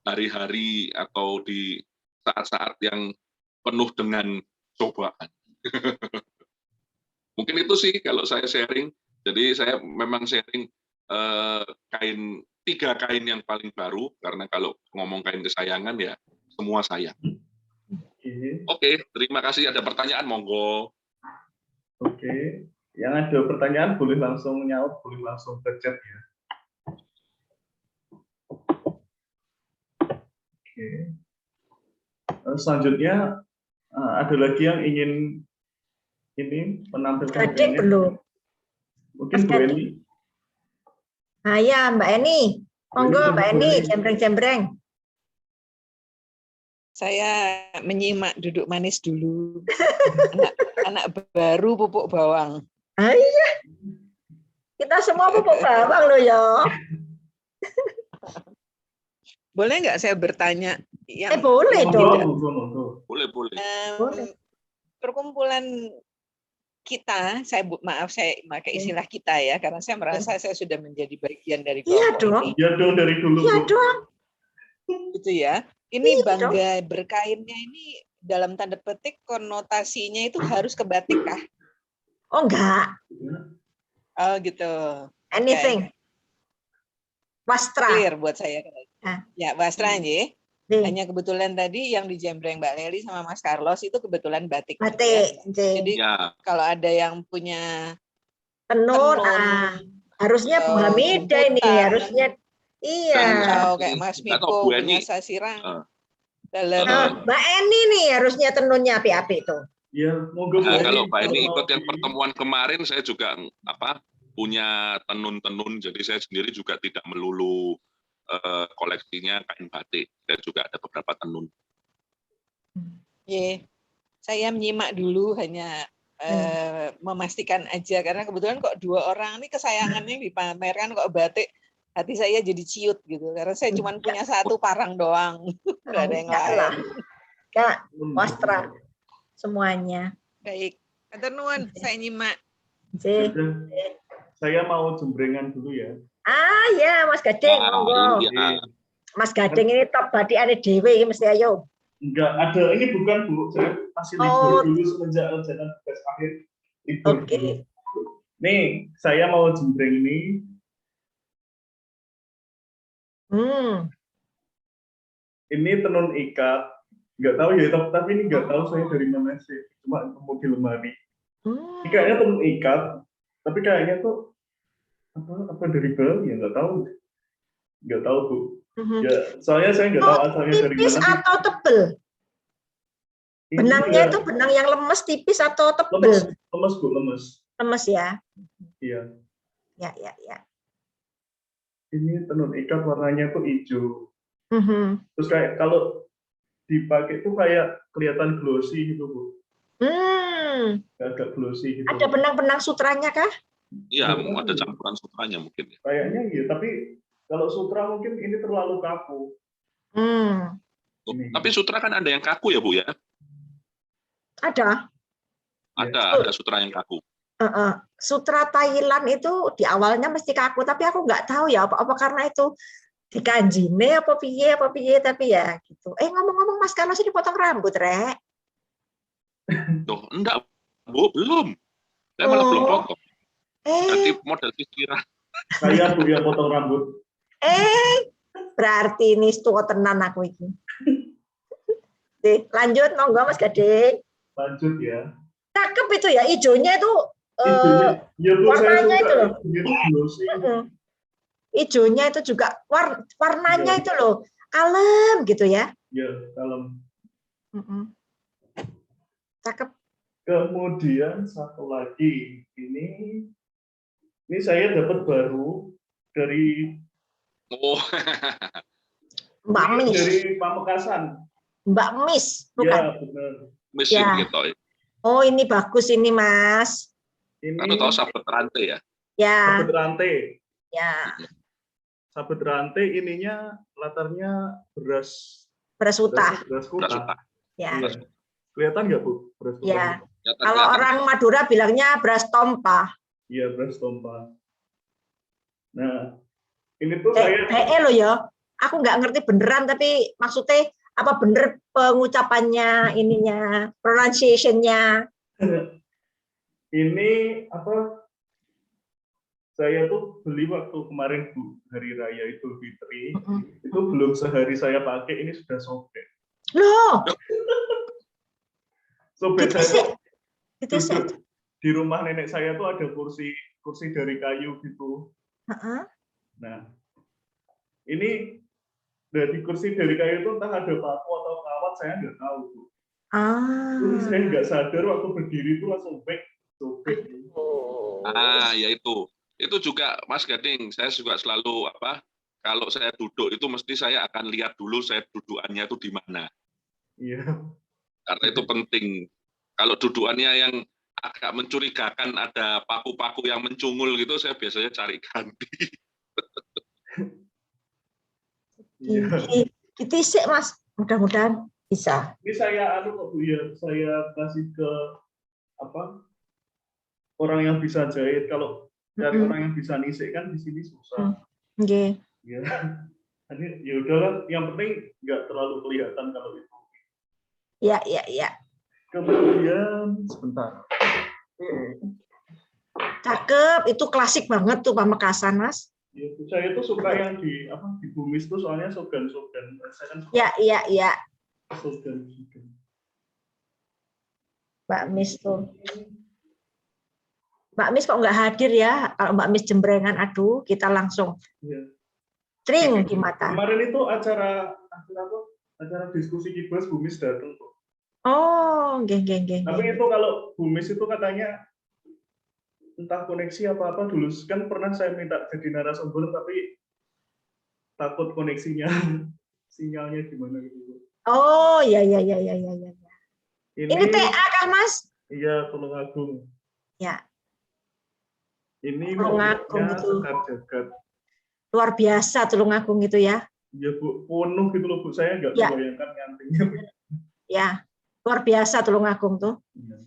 C: hari-hari atau di saat-saat yang penuh dengan cobaan. Mungkin itu sih kalau saya sharing. Jadi saya memang sharing kain 3 kain yang paling baru, karena kalau ngomong kain kesayangan ya semua sayang. Oke, terima kasih. Ada pertanyaan, monggo.
A: Oke, yang ada pertanyaan boleh langsung nyaut, boleh langsung ke chat ya. Oke. Selanjutnya ada lagi yang ingin ini menampilkan
B: Gading belum.
A: Mungkin Bu Eni.
B: Nah ya Mbak Eni, monggo Mbak Eni, jembreng-jembreng.
E: Saya menyimak duduk manis dulu. anak baru pupuk bawang.
B: Ah, iya. Kita semua pupuk bawang loh ya.
E: Boleh nggak saya bertanya?
B: Boleh dong.
C: Boleh.
E: Perkumpulan kita, saya pakai istilah kita ya, karena saya merasa saya sudah menjadi bagian dari kelompok ini.
A: Iya dong, dari dulu.
B: Iya dong.
E: Gitu ya. Ini bangga berkainnya ini dalam tanda petik konotasinya itu harus ke batik kah?
B: Oh enggak.
E: Oh gitu.
B: Anything. Wastra.
E: Clear buat saya. Ya, wastra ya. Hanya kebetulan tadi yang di jembreng Mbak Leli sama Mas Carlos itu kebetulan batik.
B: Batik.
E: Ya. Jadi kalau ada yang punya
B: tenun, harusnya Bu Hamidah ini, harusnya. Iya.
E: Kayak Mas Miko punya sasirang.
B: Mbak Eni nih harusnya tenunnya api-api itu.
A: Iya,
C: kalau Mbak Eni ikut yang pertemuan kemarin, saya juga punya tenun-tenun, jadi saya sendiri juga tidak melulu koleksinya kain batik, saya juga ada beberapa tenun.
E: Saya menyimak dulu, hanya memastikan aja, karena kebetulan kok 2 orang ini kesayangannya dipamerkan kok batik. Hati saya jadi ciut gitu, karena saya cuma punya 1 parang doang, nggak ada yang lain.
B: Kak, wastra semuanya.
E: Baik, nuwun, saya nyimak.
A: Saya mau jembrengan dulu ya.
B: Ya, Mas Gading, monggo. Mas Gading ini top batik ada dewe, mesti ayo.
A: Enggak, ada ini bukan Bu, saya masih libur dulu semenjak kerjaan tugas akhir. Libur. Nih, saya mau jembreng ini. Ini tenun ikat, nggak tahu ya, tapi ini nggak tahu saya dari mana sih, cuma nemu di lemari. Ini kayaknya tenun ikat, tapi kayaknya tuh apa dari bel ya, nggak tahu Bu. Ya, soalnya saya nggak tahu asalnya dari mana.
B: Tipis atau tebel? Benangnya itu benang yang lemes, tipis atau tebel?
A: Lemes Bu, lemes.
B: Lemes ya?
A: Iya.
B: Ya.
A: Ini tenun ikat warnanya tuh hijau. Terus kayak kalau dipakai tuh kayak kelihatan glossy gitu Bu. Agak glossy gitu.
B: Ada benang-benang sutranya kah?
C: Iya, ada campuran sutranya mungkin.
A: Kayaknya iya, tapi kalau sutra mungkin ini terlalu kaku.
C: Tapi sutra kan ada yang kaku ya Bu ya?
B: Ada.
C: Ada sutra yang kaku.
B: Sutra Thailand itu di awalnya mesti kaku, tapi aku nggak tahu ya apa karena itu di kanjine apa piye tapi ya gitu. Ngomong-ngomong Mas Carlos ini potong rambut, Rek?
C: Tuh, enggak Bu, belum. Saya malah belum potong. Ganti model sisiran.
A: Saya Bu yang potong rambut.
B: Berarti ini tua tenan aku ini. Lanjut monggo Mas Gading.
A: Lanjut ya.
B: Cakep itu ya, hijaunya itu warnanya itu loh. Ijonya itu juga warnanya itu loh kalem gitu ya.
A: Ya, kalem.
B: Cakep.
A: Kemudian satu lagi, ini saya dapat baru dari
C: Oh,
B: Mbak Mis.
A: Dari Pamekasan.
B: Mbak Mis, bukan?
A: Ya, benar.
C: mesin
B: Ya.
C: gitu.
B: Oh, ini bagus ini, Mas.
A: Ini
C: Anu tahu sahabat rantai ya?
B: Ya,
A: sabet rantai.
B: ya.
A: Sabet rantai ininya latarnya beras
B: Beras utah.
A: beras
C: Beras
A: kuta.
C: utah.
B: Ya.
A: Iya. Kelihatan nggak, Bu? Beras kuta.
B: Ya.
C: Kelihatan,
B: Kalau
C: kelihatan.
B: orang Madura bilangnya beras tompa.
A: Iya, beras tompa. Nah, ini tuh saya
B: loh ya. Aku nggak ngerti beneran, tapi maksudnya apa bener pengucapannya ininya, pronunciation-nya.
A: ini apa? Saya tuh beli waktu kemarin, Bu, hari raya Idul Fitri. Itu belum sehari saya pakai, ini sudah sobek.
B: Loh,
A: Sobek
B: gitu sih.
A: saya
B: Gitu sih.
A: duduk di rumah nenek saya tuh ada kursi dari kayu gitu. Nah, ini dari kursi dari kayu itu entah ada paku atau kawat, saya nggak tahu, Bu. Terus saya nggak sadar waktu berdiri itu langsung sobek.
C: Ya itu. Itu juga Mas Gading, saya juga selalu kalau saya duduk itu mesti saya akan lihat dulu saya dudukannya itu di mana.
A: Iya.
C: Karena itu penting. Kalau dudukannya yang agak mencurigakan, ada paku-paku yang mencungul gitu, saya biasanya cari ganti.
A: Iya.
B: Gitu sih, Mas. Mudah-mudahan bisa.
A: Ini saya Bu ya, saya kasih ke orang yang bisa jahit. Kalau dari orang yang bisa nisik kan di sini susah.
B: Oke.
A: Ya. Ini ya udahlah, yang penting nggak terlalu kelihatan kalau itu.
B: Ya.
A: Kemudian sebentar.
B: Cakep, itu klasik banget tuh Pamekasan, Mas.
A: Ya, saya tuh suka yang di Bumis tuh soalnya sogan-sogan. Saya kan suka
B: Ya.
A: sogan-sogan.
B: Mbak Mis tuh. Mbak Mis kok nggak hadir ya? Kalau Mbak Mis jembrengan, aduh, kita langsung tring di mata.
A: Kemarin itu acara diskusi Kibas Bumis datang kok.
B: Oh, geng.
A: Tapi itu kalau Bumis itu katanya entah koneksi apa-apa dulu kan pernah saya minta jadi narasumber tapi takut koneksinya sinyalnya gimana gitu.
B: Oh, ya. Ini TA kah, Mas?
A: Iya, Tulungagung.
B: Ya.
A: Ini
B: Tulungagung itu
A: Sekar Jagad.
B: luar biasa Tulungagung itu ya.
A: Ya, Bu, penuh gitu loh, Bu. Saya nggak membayangkan ngantrinya.
B: Ya, luar biasa Tulungagung tuh.
A: Ya.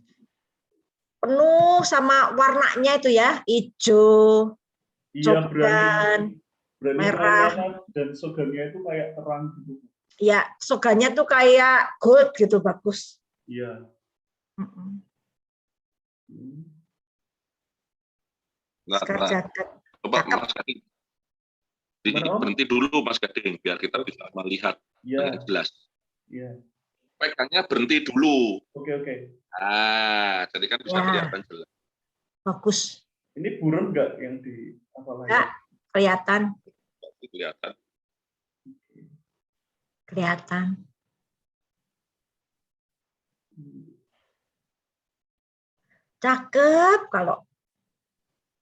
B: Penuh sama warnanya itu ya, hijau, coklat, merah,
A: dan sogannya itu kayak terang gitu.
B: Ya, sogannya tuh kayak gold gitu, bagus.
A: Iya.
C: Sekar Jagad. Coba Mas Gading. Berhenti dulu Mas Gading biar kita bisa melihat dengan jelas.
A: Iya.
C: Pegangnya berhenti dulu.
A: Oke.
C: Jadi kan bisa kelihatan jelas.
B: Bagus.
A: Ini buram nggak yang di lagi?
B: Nggak, kelihatan. Kelihatan. Cakep kalau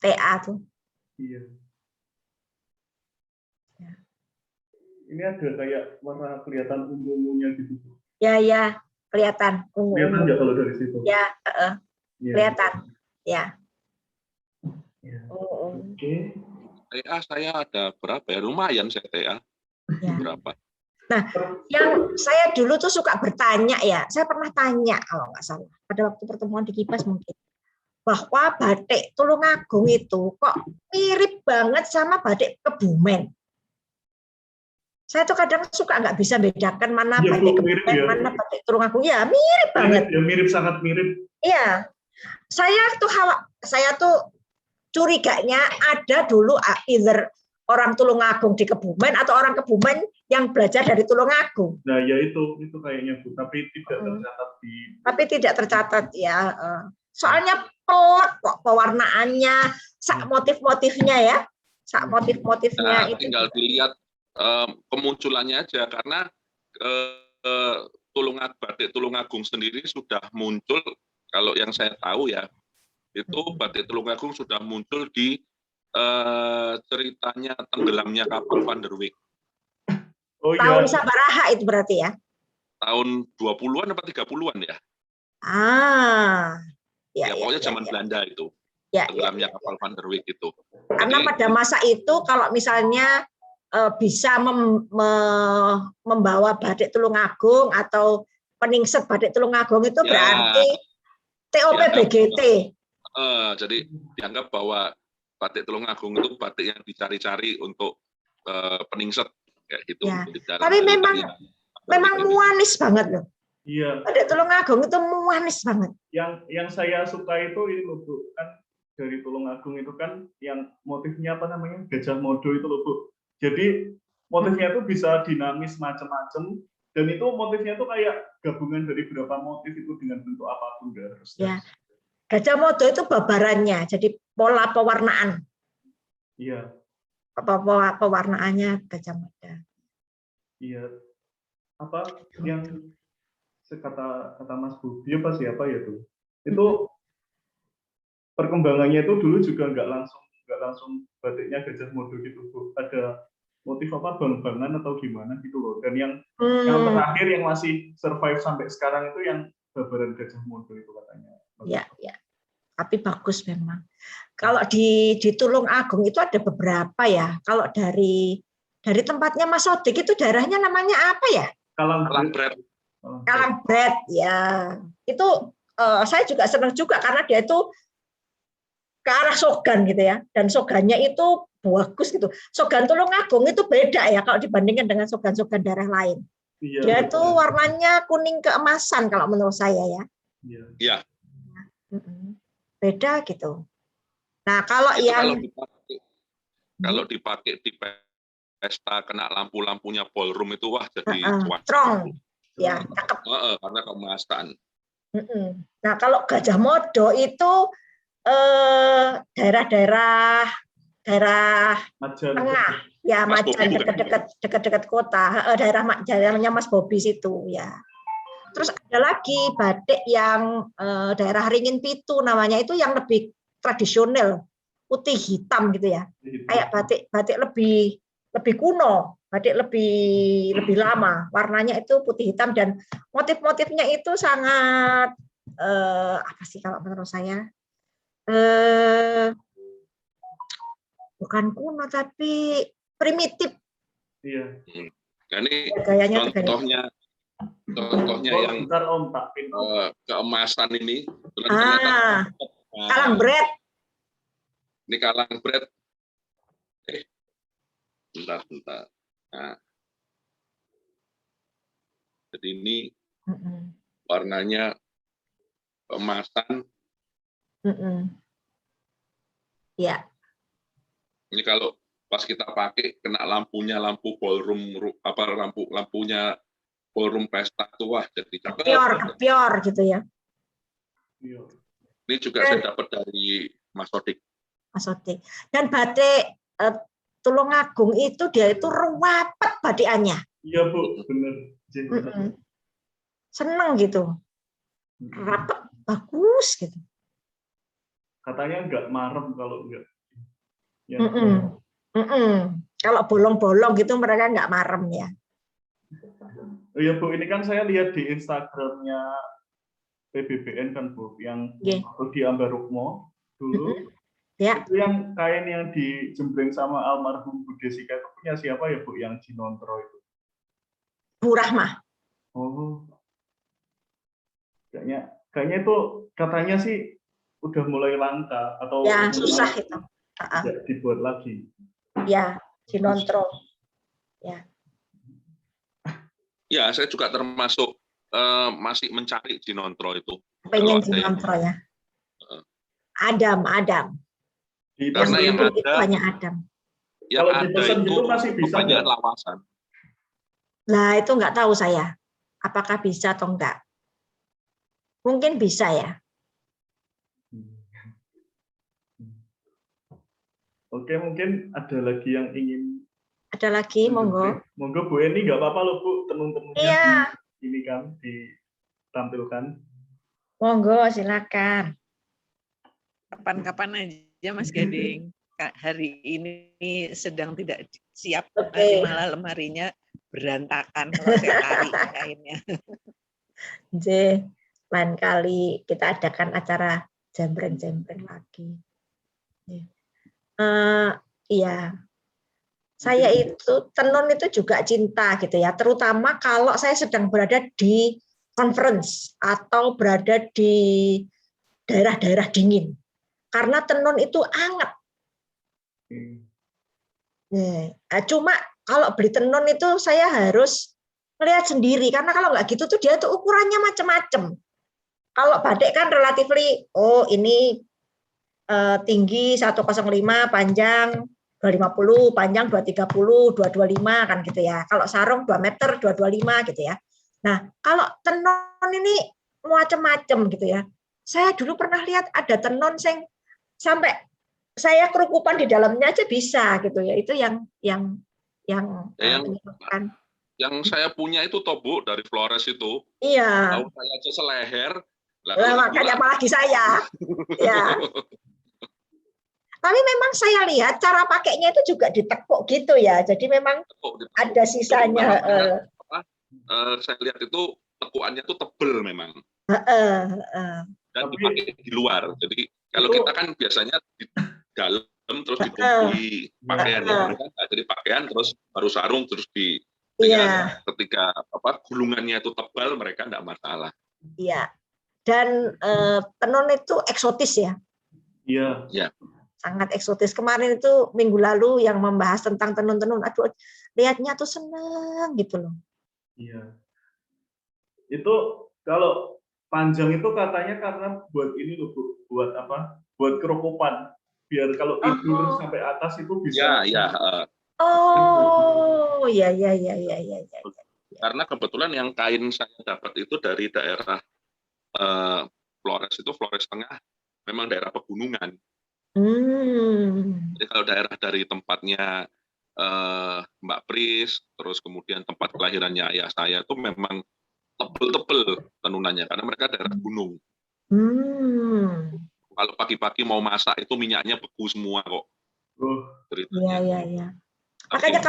B: TA tuh.
A: Iya. Ini ada kayak warna kelihatan ungu-ungunya gitu.
B: Ya, kelihatan ungu.
A: Kelihatan nggak kalau dari situ?
B: Ya, kelihatan. Ya.
A: Oke.
C: TA saya ada berapa ya? Lumayan saya TA.
B: Ya.
C: Berapa?
B: Nah, yang saya dulu tuh suka bertanya ya. Saya pernah tanya kalau nggak salah pada waktu pertemuan di Kibas mungkin, bahwa batik Tulungagung itu kok mirip banget sama batik Kebumen. Saya tuh kadang suka nggak bisa bedakan mana
A: ya,
B: batik
A: mirip,
B: Kebumen, mana batik Tulungagung. Ya, mirip banget.
A: Ya, mirip, sangat mirip.
B: Iya. Saya tuh curiganya ada dulu either orang Tulungagung di Kebumen atau orang Kebumen yang belajar dari Tulungagung.
A: Nah, ya itu kayaknya Bu, tapi tidak tercatat di.
B: Tapi tidak tercatat ya. Soalnya pelek kok pewarnaannya, motif-motifnya ya. motif-motifnya
C: Nah,
B: itu.
C: tinggal dilihat kemunculannya aja, karena batik Tulungagung sendiri sudah muncul, kalau yang saya tahu ya, itu batik Tulungagung sudah muncul di ceritanya tenggelamnya kapal Van der Wijk.
A: Oh
B: Tahun
A: iya.
B: Sabaraha itu berarti ya?
C: Tahun 20-an apa 30-an ya?
B: Ya,
C: Pokoknya zaman Belanda itu.
B: Ya,
C: Tenggelamnya kapal Van der Wijk itu.
B: Karena
C: Jadi,
B: pada masa itu kalau misalnya bisa membawa batik Tulungagung atau peningset batik Tulungagung itu
C: ya,
B: berarti TOP BGT.
C: Jadi dianggap bahwa batik Tulungagung itu batik yang dicari-cari untuk peningset kayak gitu.
B: Ya. Tapi memang muanis banget loh.
A: Iya.
B: Batik Tulungagung itu muanis banget.
A: Yang saya suka itu ini loh Bu, kan dari Tulungagung itu kan yang motifnya apa namanya, Gajah Modo itu loh Bu. Jadi motifnya itu bisa dinamis macam-macam, dan itu motifnya itu kayak gabungan dari beberapa motif itu dengan bentuk apapun nggak harus.
B: Ya. Gajah Modo itu babarannya, jadi pola pewarnaan.
A: Iya.
B: Pewarnaannya Gajah Modo.
A: Iya. Apa yang kata Mas Budi apa siapa ya tuh? Itu perkembangannya itu dulu juga nggak langsung batiknya Gajah Modo gitu Bu. Ada motif apa bang-bangan atau gimana gitu loh. Dan yang terakhir yang masih survive sampai sekarang itu yang babaran Gajah Modo itu katanya.
B: Ya. Tapi bagus memang. Kalau di Tulungagung itu ada beberapa ya. Kalau dari tempatnya Mas Sodik itu daerahnya namanya apa ya? Kalangbret ya. Itu saya juga senang juga karena dia itu ke arah Sogan gitu ya. Dan Sogannya itu bagus gitu. Sogan Tulungagung itu beda ya kalau dibandingkan dengan sogan-sogan daerah lain. Iya, dia itu warnanya kuning keemasan kalau menurut saya ya.
C: Iya.
B: Beda gitu. Nah, kalau
C: itu
B: yang
C: kalau dipakai di pesta kena lampu-lampunya ballroom itu wah jadi
B: strong. Ya, cakep.
C: Karena keemasan.
B: Nah, kalau Gajah Modo itu daerah tengah, ya Majan dekat kota, daerahnya Mas Bobi situ ya. Terus ada lagi batik yang daerah Ringin Pitu namanya, itu yang lebih tradisional, putih hitam gitu ya. Kayak batik lebih kuno, batik lebih lama. Warnanya itu putih hitam dan motif-motifnya itu sangat apa sih kalau menurut saya? Bukan kuno tapi primitif.
A: Iya.
C: Nah, ini
B: gayanya
C: contohnya yang keemasan ini.
B: Kalangbret.
C: Ini Kalangbret. Bentar. Nah. Jadi ini warnanya keemasan.
B: Ya.
C: Ini kalau pas kita pakai kena lampunya, lampu ballroom lampunya ballroom pesta tuh wah jadi
B: kepior gitu ya.
C: Ini juga saya dapat dari Mas Sodik.
B: Dan batik Tulungagung itu dia itu ruwet batikannya.
A: Iya Bu, benar.
B: Seneng gitu. Rapet, bagus gitu.
A: Katanya nggak marem kalau nggak. Ya.
B: Kalau bolong-bolong gitu mereka nggak marem ya.
A: Oh ya Bu, ini kan saya lihat di Instagramnya PBBN kan Bu, yang di Ambarukmo dulu.
B: Ya.
A: Itu yang kain yang dijembreng sama almarhum Bu Desika itu punya siapa ya Bu, yang Jinontro itu?
B: Bu Rahmah.
A: Oh. Kayaknya itu katanya sih udah mulai langka atau
B: ya susah itu.
A: Tidak dibuat lagi.
B: Ya, Jinontro. Ya.
C: Ya, saya juga termasuk masih mencari Jinontro itu.
B: Pengen Jinontro ya. Adam.
C: Karena yang ada
B: itu hanya Adam.
C: Yang
A: kalau
C: ada itu
A: masih bisa
C: banyak lawasan.
B: Nah, itu nggak tahu saya. Apakah bisa atau enggak? Mungkin bisa ya.
A: Oke, mungkin ada lagi yang ingin.
B: Ada lagi, monggo.
A: Monggo Bu Eni, nggak apa-apa loh Bu, tenun-tenunnya
B: Iya,
A: ini kan ditampilkan.
B: monggo silakan.
E: Kapan-kapan aja Mas Gading. Hari ini sedang tidak siap,
B: Oke.
E: nanti malah lemarinya berantakan kalau saya tarik kainnya.
B: J, lain kali kita adakan acara jembreng-jembreng lagi. Iya, saya itu tenun itu juga cinta gitu ya, terutama kalau saya sedang berada di conference atau berada di daerah-daerah dingin, karena tenun itu hangat. Cuma kalau beli tenun itu saya harus melihat sendiri, karena kalau nggak gitu tuh dia tuh ukurannya macam-macam. Kalau batik kan relatively, oh ini tinggi 105, panjang 250, panjang 230, 225 kan gitu ya. Kalau sarung 2 meter 225 gitu ya. Nah, kalau tenun ini macam-macam gitu ya. Saya dulu pernah lihat ada tenun sampai saya kerukupan di dalamnya aja bisa gitu ya. Itu yang menyebabkan.
C: Yang saya punya itu toh Bu, dari Flores itu.
B: Iya.
C: Tahu saya aja seleher.
B: Lah, makanya apalagi saya. Ya. Tapi memang saya lihat cara pakainya itu juga ditekuk gitu ya. Jadi memang ada sisanya.
C: Saya lihat itu tekuannya itu tebel memang. Dan dipakai di luar. Jadi kalau kita kan biasanya di dalam terus ditutupi pakaian, mereka jadi pakaian terus baru sarung terus di. Ketika gulungannya itu tebal, mereka enggak masalah.
B: Iya. Dan tenun itu eksotis ya.
A: Iya.
C: Ya.
B: Sangat eksotis. Kemarin itu minggu lalu yang membahas tentang tenun-tenun, aduh lihatnya tuh seneng gitu loh.
A: Iya. Itu kalau panjang itu katanya karena buat ini loh Bu, buat apa? Buat kerukupan. Biar kalau tidur sampai atas itu bisa.
C: Ya.
B: Oh, ya.
C: Karena kebetulan yang kain saya dapat itu dari daerah Flores itu, Flores Tengah, memang daerah pegunungan. Jadi kalau daerah dari tempatnya Mbak Pris, terus kemudian tempat kelahirannya ayah saya itu memang tebel-tebel tenunannya, karena mereka daerah gunung. Kalau pagi-pagi mau masak itu minyaknya beku semua kok.
B: Iya. Makanya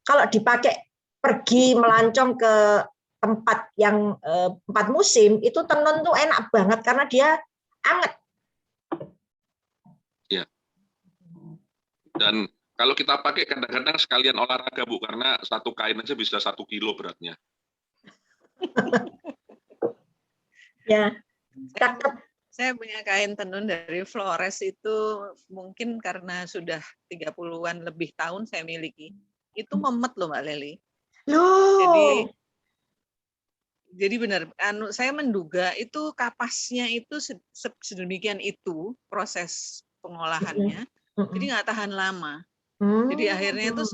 B: kalau dipakai pergi melancong ke tempat yang 4 musim, itu tenun tuh enak banget karena dia anget.
C: Ya. Dan kalau kita pakai kadang-kadang sekalian olahraga Bu, karena satu kain aja bisa 1 kilo beratnya.
B: Ya.
E: Saya punya kain tenun dari Flores itu mungkin karena sudah 30-an lebih tahun saya miliki. Itu memet loh Mbak Leli.
B: Loh.
E: Jadi benar, saya menduga itu kapasnya itu sedemikian itu proses pengolahannya, jadi nggak tahan lama. Jadi akhirnya itu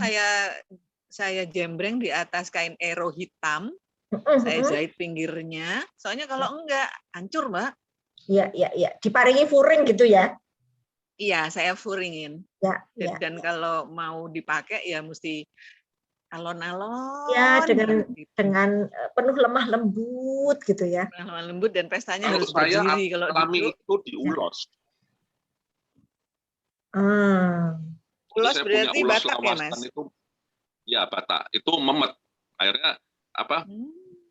E: saya jembreng di atas kain ero hitam, saya jahit pinggirnya, soalnya kalau enggak hancur Mbak.
B: Iya. Diparingi furing gitu ya?
E: Iya, saya furingin.
B: Ya.
E: Dan kalau mau dipakai ya mesti alon-alon.
B: Ya, dengan penuh lemah lembut gitu ya.
E: Lemah lembut dan pestanya
C: kalau
E: harus
C: saya
E: berdiri. Kalau
C: alami itu diulos.
E: Ulos
C: saya
E: berarti
C: punya ulos
E: Batak ya Mas?
C: Itu, ya Batak. Itu memet. Akhirnya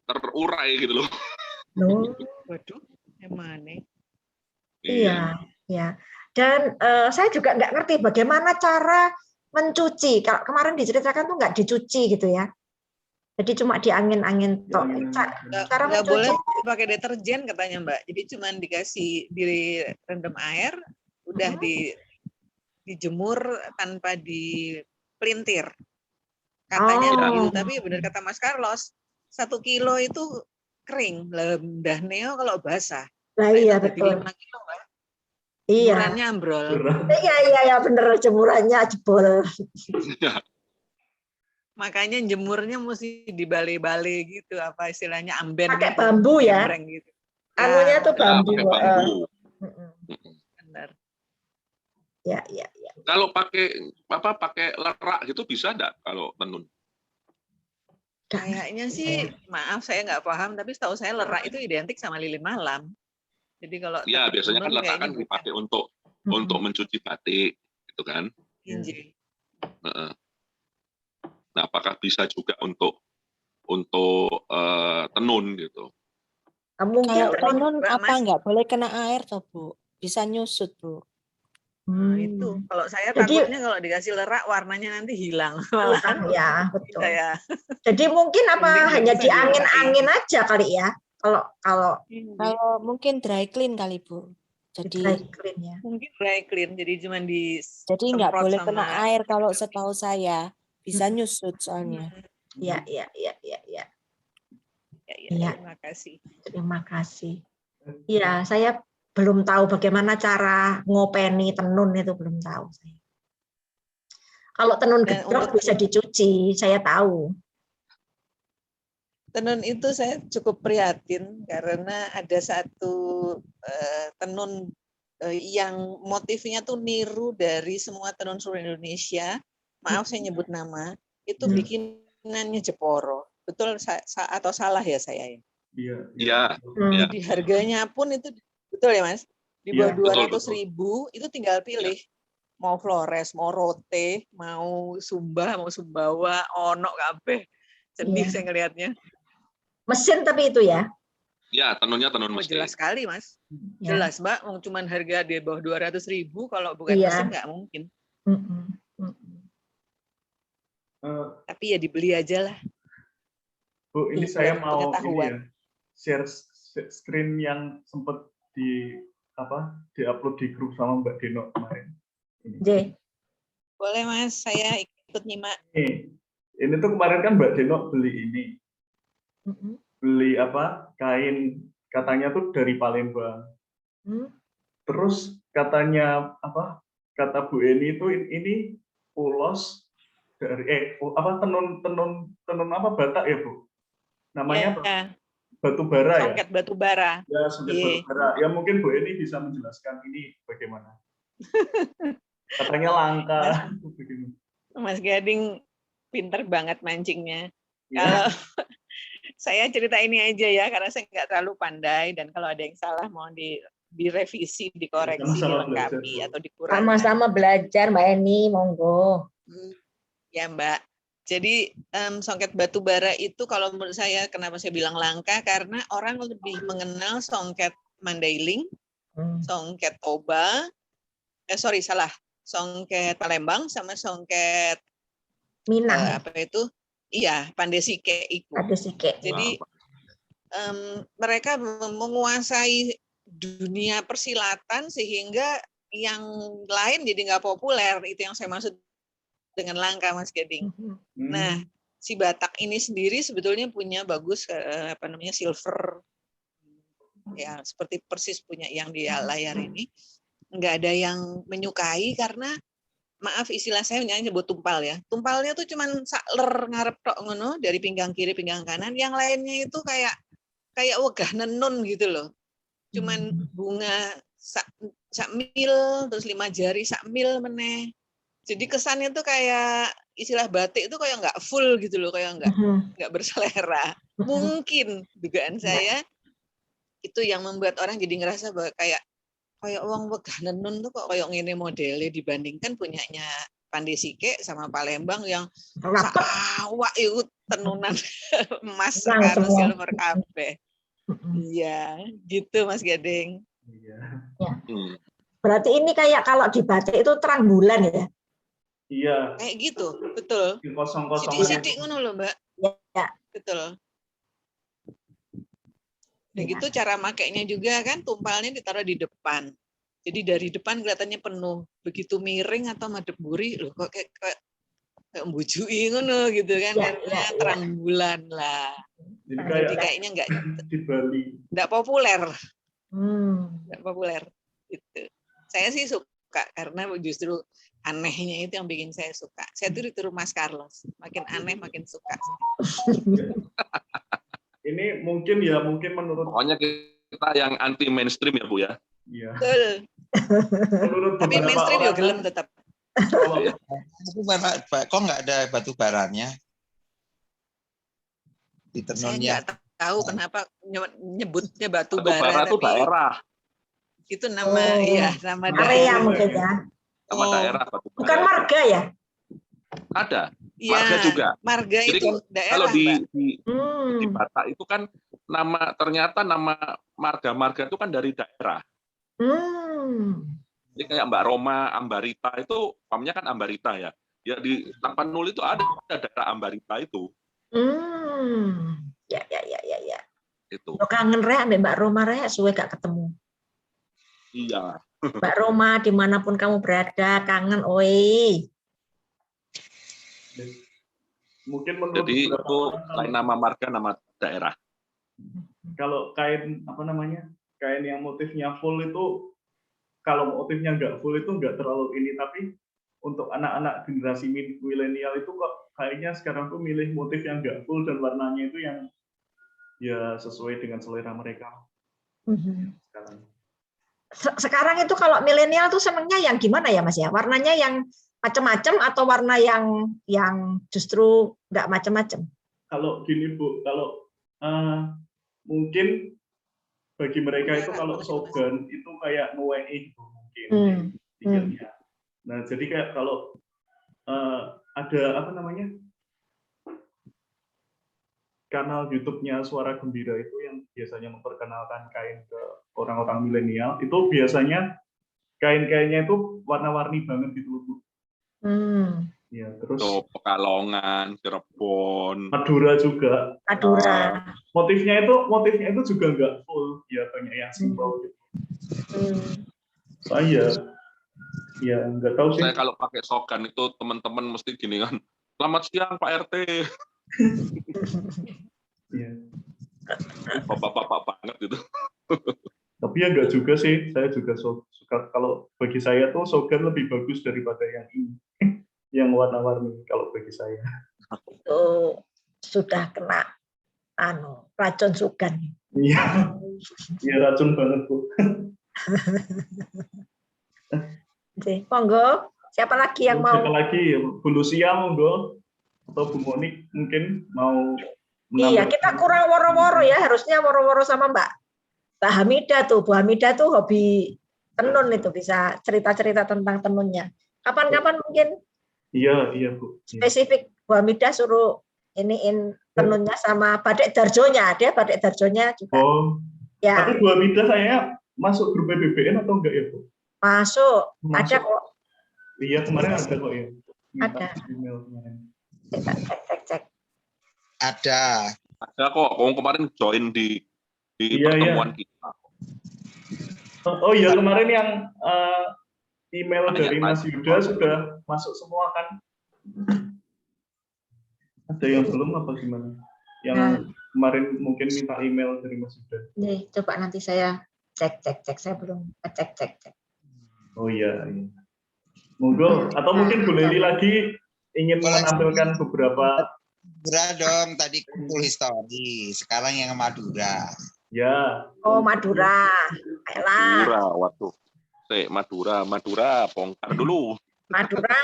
C: terurai gitu loh.
E: Waduh, yang mana?
B: Iya. Dan saya juga nggak ngerti bagaimana cara mencuci. Kalau kemarin diceritakan tuh nggak dicuci gitu ya. Jadi cuma diangin-angin tok. Cara
E: nggak
B: mencuci
E: boleh pakai deterjen katanya Mbak. Jadi cuma dikasih direndam air, udah dijemur tanpa dipelintir. Katanya begitu. Tapi benar kata Mas Carlos, 1 kilo itu kering. Udah neo kalau basah.
B: Nah, iya betul.
E: 5 kilo Mbak.
B: Iya.
E: Jemurannya ambrol.
B: Iya bener, jemurannya jebol.
E: Makanya jemurnya mesti di bale-bale gitu, apa istilahnya amben.
B: Pakai bambu ya.
E: Gitu.
B: Anunya tuh bambu.
C: Pakai bambu.
E: Benar.
B: Ya, ya, ya.
C: Kalau pakai lerak gitu bisa enggak kalau tenun?
E: Kayaknya sih, maaf saya nggak paham, tapi setahu saya lerak itu identik sama lilin malam. Jadi kalau
C: Ya, biasanya kan
E: tenun
C: lerak
E: kayaknya
C: kan
E: bukan.
C: dipakai untuk mencuci batik, gitu kan?
E: Injil.
C: Heeh. Nah, apakah bisa juga untuk tenun gitu?
B: Mungkin
F: Kalau
E: Kalau
F: tenun
E: Mbak,
F: apa
E: Mas,
F: nggak boleh kena air toh, Bu? Bisa nyusut, Bu.
E: nah itu. Kalau saya
B: Jadi
E: takutnya kalau dikasih lerak warnanya nanti hilang. Malahan
B: ya, betul.
E: saya
B: Jadi mungkin
E: mending
B: apa
E: nggak
B: hanya
E: usah
B: di
E: dilerakin.
B: angin-angin aja kali ya. Kalau
F: Kalau mungkin dry clean kali, Bu.
B: di
F: Jadi
B: dry clean ya.
E: Mungkin dry clean, jadi cuma
F: nggak
E: disemprot
F: boleh kena
E: sama.
F: air kalau setahu saya. Bisa nyusut soalnya.
B: Ya, ya, ya, ya, ya.
E: Ya,
B: Iya.
E: terima kasih.
B: Terima kasih. Iya, saya belum tahu bagaimana cara ngopeni tenun itu belum tahu saya. Kalau tenun
E: Dan
B: gedrok
E: untuk
B: bisa dicuci, saya tahu.
E: tenun itu saya cukup prihatin karena ada satu tenun yang motifnya tuh niru dari semua tenun seluruh Indonesia. Maaf saya nyebut nama. Itu bikinannya Jeporo. Betul atau salah ya saya?
A: Iya.
C: Iya.
E: Jadi harganya pun itu betul ya Mas? Di bawah
A: Iya,
E: 200.000 itu tinggal pilih. Mau Flores, mau Rote, mau Sumba, mau Sumbawa, ono kabeh. Sedih
B: Iya.
E: saya ngelihatnya.
B: Mesin tapi itu ya.
C: Ya, tenunnya tenun
E: Oh,
C: mesin.
E: jelas sekali, Mas.
B: Ya.
E: Jelas, Mbak. Cuman harga di bawah 200.000, kalau bukan
B: Iya.
E: mesin nggak mungkin. Tapi ya dibeli aja lah.
A: Bu, ini
E: Biar
A: saya mau ini
E: pengetahuan.
A: ya, share screen yang sempat di-upload di grup sama Mbak Deno kemarin.
B: J.
E: Boleh, Mas. Saya ikut nyimak.
A: Ini tuh kemarin kan Mbak Deno beli ini. Beli kain, katanya tuh dari Palembang. Terus katanya kata Bu Eni itu ini ulos dari tenun Batak ya, Bu? Namanya apa?
E: Ya,
A: Batu bara ya?
E: songket batu bara.
A: Ya, songket batu bara. Ya mungkin Bu Eni bisa menjelaskan ini bagaimana. Katanya langka.
E: Mas Gading pinter banget mancingnya.
A: Ya.
E: Kalau saya cerita ini aja ya, karena saya nggak terlalu pandai, dan kalau ada yang salah mohon direvisi, dikoreksi, dilengkapi, atau dikurangi.
B: Sama-sama belajar, Mbak Eni, monggo.
E: Ya, Mbak. Jadi songket batu bara itu kalau menurut saya kenapa saya bilang langka, karena orang lebih mengenal songket Mandailing, songket Toba, songket Palembang sama songket
B: Minang.
E: apa itu? Iya, Pandesike itu.
B: Pandesike.
E: Jadi mereka menguasai dunia persilatan sehingga yang lain jadi nggak populer. Itu yang saya maksud dengan langka, Mas Gading. Nah, si Batak ini sendiri sebetulnya punya bagus silver, ya seperti persis punya yang di layar ini. Nggak ada yang menyukai karena maaf istilah saya nyebut tumpal ya. Tumpalnya tuh cuman sakler ngarep tok ngono dari pinggang kiri pinggang kanan. Yang lainnya itu kayak wegah nenun gitu loh. Cuman bunga sak mil, terus 5 jari sak mil meneh. Jadi kesannya tuh kayak istilah batik itu kayak nggak full gitu loh, kayak nggak berselera. Mungkin dugaan saya itu yang membuat orang jadi ngerasa bahwa kayak uang wegah nenun tuh kok kayak ngene modelnya dibandingkan punyanya Pandesike sama Palembang yang awak itu tenunan emas karo silver kabeh. Iya, gitu Mas Gading.
A: Iya.
B: Berarti ini kayak kalau di batik itu terang bulan ya?
A: Iya.
E: Kayak gitu, betul. Sidik-sidik ngono loh, Mbak.
B: Ya.
E: Betul. Dan gitu cara makainya juga kan tumpalnya ditaruh di depan. Jadi dari depan kelihatannya penuh. Begitu miring atau madep buri loh kok kayak mbujui ngono gitu kan, karena terang bulan lah. Jadi kayaknya enggak
A: di Bali.
E: Enggak populer. Enggak populer gitu. Saya sih suka karena justru anehnya itu yang bikin saya suka. Saya tiru Mas Carlos. Makin aneh makin suka.
A: Ini mungkin menurut
C: pokoknya kita yang anti mainstream ya Bu ya.
A: Iya.
E: Betul.
A: menurut
E: Tapi
A: beberapa
E: mainstream ya
A: orang
E: gelem
A: kan,
E: tetap.
A: kalau
D: Itu kok nggak ada batu baranya di
E: Saya
D: tenunnya?
E: nggak tahu kenapa nyebutnya batu
C: Batu bara
E: bara,
C: itu
E: tapi
C: daerah,
E: itu nama ya nama
B: Area
E: daerah.
B: mungkin ya.
C: nama
E: Oh.
C: daerah batu bara.
B: Bukan marga ya?
C: Ada,
E: Iya,
C: marga juga.
E: marga
C: Jadi
E: itu
C: kan
E: daerah,
C: kalau di
B: Hmm.
C: Batak itu kan ternyata nama marga-marga itu kan dari daerah.
B: Hmm.
C: Jadi kayak Mbak Roma, Ambarita itu, pamnya kan Ambarita ya. Ya di Tapanuli itu ada daerah Ambarita itu.
B: Ya.
C: Itu.
B: Lo kangen rek ambek Mbak Roma rek, suwe gak ketemu.
C: Iya.
B: Mbak Roma dimanapun kamu berada, kangen oi.
A: mungkin menurut
C: Jadi
A: beberapa
C: itu
A: orang
C: lain nama marga, nama daerah.
A: kalau kain apa namanya, kain yang motifnya full itu, kalau motifnya nggak full itu nggak terlalu ini, tapi untuk anak-anak generasi milenial itu kok kayaknya sekarang tuh milih motif yang nggak full dan warnanya itu yang ya sesuai dengan selera mereka sekarang.
B: Sekarang itu kalau milenial tuh senengnya yang gimana ya Mas ya? Warnanya yang macam-macam atau warna yang justru nggak macam-macam?
A: Kalau gini Bu, kalau mungkin bagi mereka itu kalau slogan itu kayak nge-WI gitu mungkin pikirnya. Nah jadi kayak kalau ada apa namanya, kanal YouTube-nya Suara Gembira itu yang biasanya memperkenalkan kain ke orang-orang milenial, itu biasanya kain-kainnya itu warna-warni banget gitu Bu. Ya, terus
C: So, Pekalongan, Cirebon,
A: Madura juga.
B: Madura.
A: Motifnya itu juga nggak full, ya banyak yang simpel gitu. Saya ya nggak tahu sih.
C: Saya kalau pakai slogan itu teman-teman mesti gini kan, selamat siang Pak RT.
A: Ya.
C: Bapak-bapak banget gitu.
A: Tapi ya nggak juga sih, saya juga suka, kalau bagi saya tuh slogan lebih bagus daripada yang ini, yang warna-warni kalau bagi saya.
B: Itu sudah kena racun sugan.
A: Iya, ya racun banget Bu.
B: Monggo, siapa lagi yang mau?
A: Siapa lagi? Bu Lucia monggo, atau Bu Monik mungkin mau menambahkan.
B: Iya, kita kurang woro-woro ya, harusnya woro-woro sama Mbak Hamidah tuh. Bu Hamidah tuh hobi tenun, itu bisa cerita-cerita tentang tenunnya. Kapan-kapan mungkin
A: Iya Bu.
B: spesifik Bu Hamidah suruh iniin tenunnya sama batik darjonya. Dia batik darjonya juga.
A: Oh.
B: Ya.
A: Tapi Bu Hamidah saya masuk grup BBBN atau enggak ya Bu?
B: Masuk. Ada kok.
A: Iya kemarin ada kok ya.
B: Ada.
A: Email kemarin.
B: Cek.
D: Ada.
C: Ada kok, kemarin join di
A: Iya,
C: pertemuan kita.
A: Oh iya, kemarin yang email
C: Banyak,
A: dari Mas Yuda sudah masuk semua kan? Ada yang belum apa gimana? Yang kemarin mungkin minta email dari Mas Yuda.
B: Nih, coba nanti saya cek. Saya belum cek.
A: Oh iya. Monggo, atau mungkin Bu Leli lagi ingin menampilkan beberapa.
D: Madura dong, tadi Kuntul Histori, sekarang yang Madura.
A: Ya.
B: Oh, Madura.
C: Madura, waduh. Madura, bongkar dulu.
B: Madura.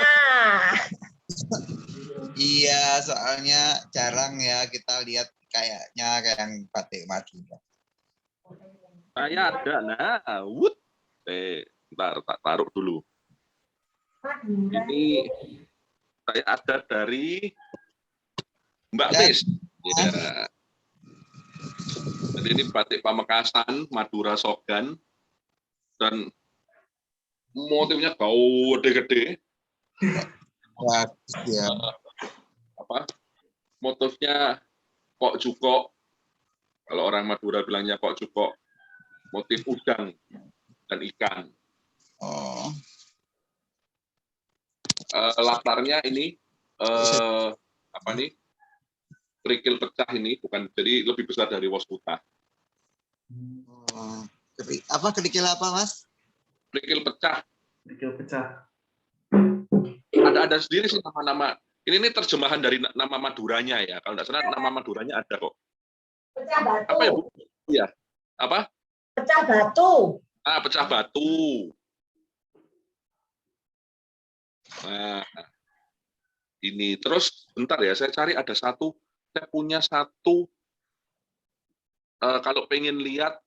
D: Iya, soalnya jarang ya kita lihat kayaknya kayak yang batik Madura.
C: Saya ada, ntar tak taruh dulu. Ini saya ada dari Mbak Tis. Ya. Jadi ini batik Pamekasan, Madura Sogan, dan motifnya gede-gede.
D: Ya.
C: Motifnya kok jukok. Kalau orang Madura bilangnya kok jukok. Motif udang dan ikan.
D: Oh.
C: Latarnya ini kerikil pecah ini, bukan, jadi lebih besar dari wos putah.
D: Kerikil apa Mas?
C: Kerikil pecah. Ada sendiri sih nama-nama. Ini terjemahan dari nama Maduranya ya. Kalau nggak salah nama Maduranya ada kok.
B: Pecah batu.
C: Apa ya Bu? Iya. Apa?
B: Pecah batu.
C: Pecah batu. Nah, ini terus bentar ya, saya cari ada satu, saya punya satu, kalau pengen lihat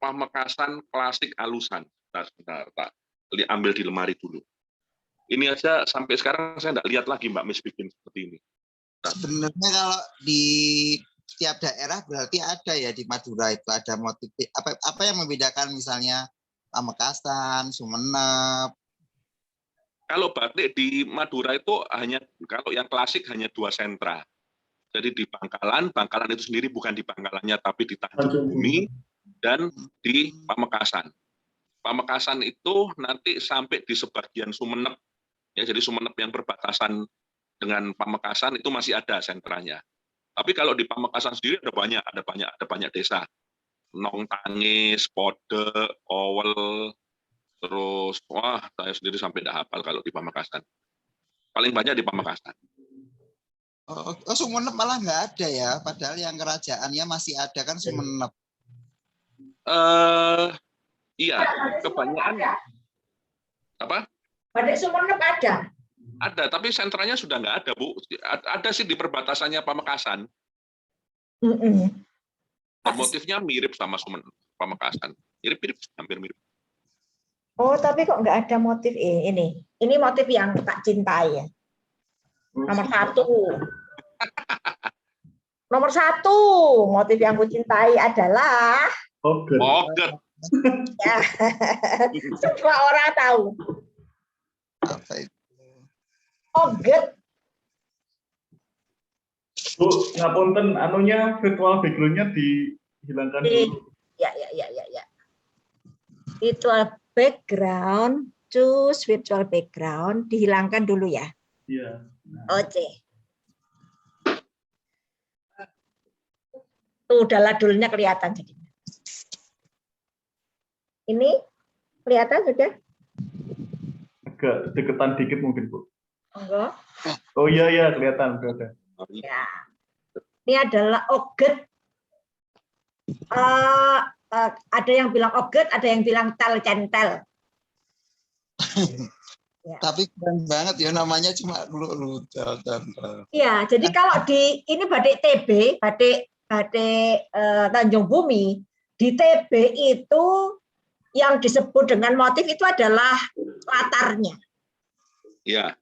C: Pamekasan klasik alusan. Bentar, tak ambil di lemari dulu. Ini aja sampai sekarang saya nggak lihat lagi Mbak Miss bikin seperti ini.
D: Sebenarnya kalau di setiap daerah berarti ada ya, di Madura itu ada motif apa yang membedakan, misalnya Pamekasan, Sumenep.
C: Kalau batik di Madura itu hanya, kalau yang klasik hanya 2 sentra. Jadi di Bangkalan itu sendiri bukan di Bangkalannya tapi di Tanjung Bumi dan di Pamekasan. Pamekasan itu nanti sampai di sebagian Sumenep, ya, jadi Sumenep yang berbatasan dengan Pamekasan itu masih ada sentranya. Tapi kalau di Pamekasan sendiri ada banyak desa. Nong Tangis, Pode, Owel, terus wah saya sendiri sampai tidak hafal kalau di Pamekasan. Paling banyak di Pamekasan.
D: Oh, Sumenep malah nggak ada ya, padahal yang kerajaannya masih ada kan Sumenep.
C: Iya, kebanyakan apa?
B: Batik Sumenep ada.
C: Ada, tapi sentranya sudah nggak ada, Bu. Ada sih di perbatasannya Pamekasan. Motifnya mirip sama Sumenep, Pamekasan. Mirip-mirip, hampir mirip.
B: Oh, tapi kok nggak ada motif ini? Ini motif yang tak cintai ya. Nomor 1. Nomor 1 motif yang ku cintai adalah
C: Oget.
B: ya. Semua orang tahu.
D: Apa itu?
B: Oget.
A: Bu, ngapunten, anunya virtual background-nya dihilangkan dulu.
B: Ya. Virtual background, choose virtual background, dihilangkan dulu ya.
A: Iya.
B: Oke. Tuh daladulnya kelihatan jadi. Ini kelihatan sudah?
A: Agak deketan dikit mungkin, Bu.
B: Enggak.
A: Oh iya, kelihatan. Udah.
B: Ya. Ini adalah oget. Ada yang bilang oget, ada yang bilang tel-centel.
D: Ya. Tapi keren banget ya, namanya cuma lu.
B: Iya, jadi kalau di ini batik TB, batik Tanjung Bumi, di TB itu yang disebut dengan motif itu adalah latarnya.
C: Iya.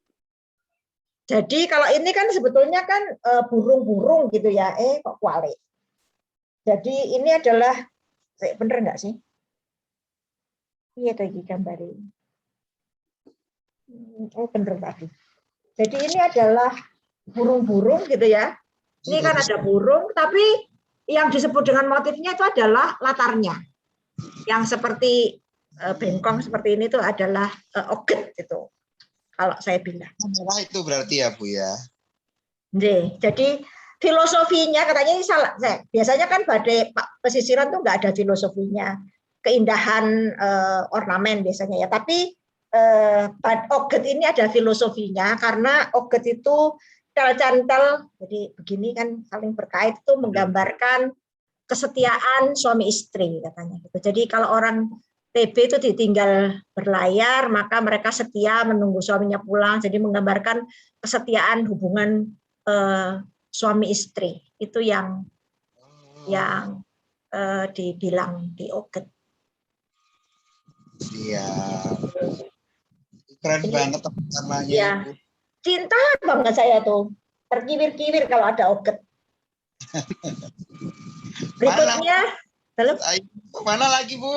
B: Jadi kalau ini kan sebetulnya kan burung-burung gitu ya, kok kuali. Jadi ini adalah, bener nggak sih? Iya kayak gambarin. Oh bener tadi. Jadi ini adalah burung-burung gitu ya. Ini kan ada burung, tapi yang disebut dengan motifnya itu adalah latarnya. Yang seperti bengkong seperti ini itu adalah oget itu. Kalau saya bilang.
D: Merah itu berarti ya Bu ya.
B: Jadi filosofinya katanya ini salah. Biasanya kan batik pesisiran tuh nggak ada filosofinya, keindahan ornamen biasanya ya. Tapi oget ini ada filosofinya karena oget itu tel-centel, jadi begini kan saling berkait itu menggambarkan kesetiaan suami istri katanya gitu. Jadi kalau orang TB itu ditinggal berlayar, maka mereka setia menunggu suaminya pulang. Jadi menggambarkan kesetiaan hubungan suami istri. Itu yang dibilang di oget.
D: Iya. Keren banget namanya.
B: Ya. Cinta banget saya tuh. Terkiwir-kiwir kalau ada oget. Berikutnya,
D: mana lagi Bu?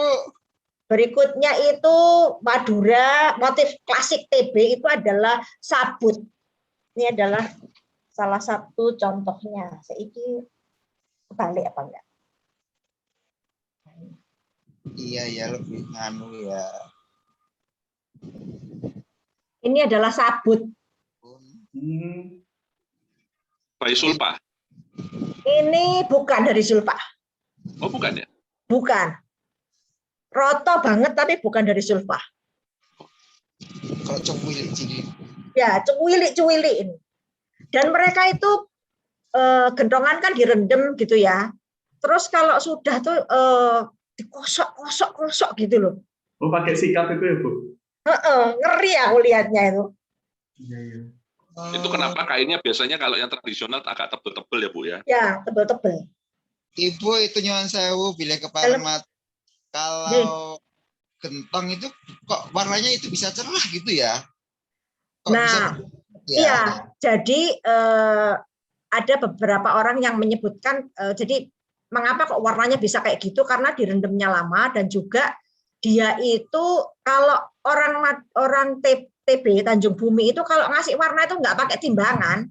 B: Berikutnya itu Madura, motif klasik TB itu adalah sabut. Ini adalah salah satu contohnya. Seiki kebalik apa enggak?
D: Iya lebih nganu ya.
B: Ini adalah sabut.
C: Bayi Sulpa.
B: Ini bukan dari Sulpa.
C: Oh bukan ya?
B: Bukan. Roto banget tapi bukan dari Sulpa.
D: Kalau cuwilik.
B: Ya, cuwilik ini. Dan mereka itu gendongan kan direndam gitu ya. Terus kalau sudah tuh dikosok gitu loh.
A: Oh pakai sikat itu ya Bu?
B: Ngeri aku lihatnya itu.
A: Iya, iya.
C: Itu kenapa kainnya biasanya kalau yang tradisional agak tebel-tebel ya Bu ya?
B: Ya, tebel-tebel.
D: Ibu itu nyuwun sewu bila kepala mat. Kalau gentong itu kok warnanya itu bisa cerah gitu ya? Kok bisa
B: Nah, iya, jadi ada beberapa orang yang menyebutkan, jadi mengapa kok warnanya bisa kayak gitu, karena direndamnya lama, dan juga dia itu kalau orang TB Tanjung Bumi itu kalau ngasih warna itu nggak pakai timbangan,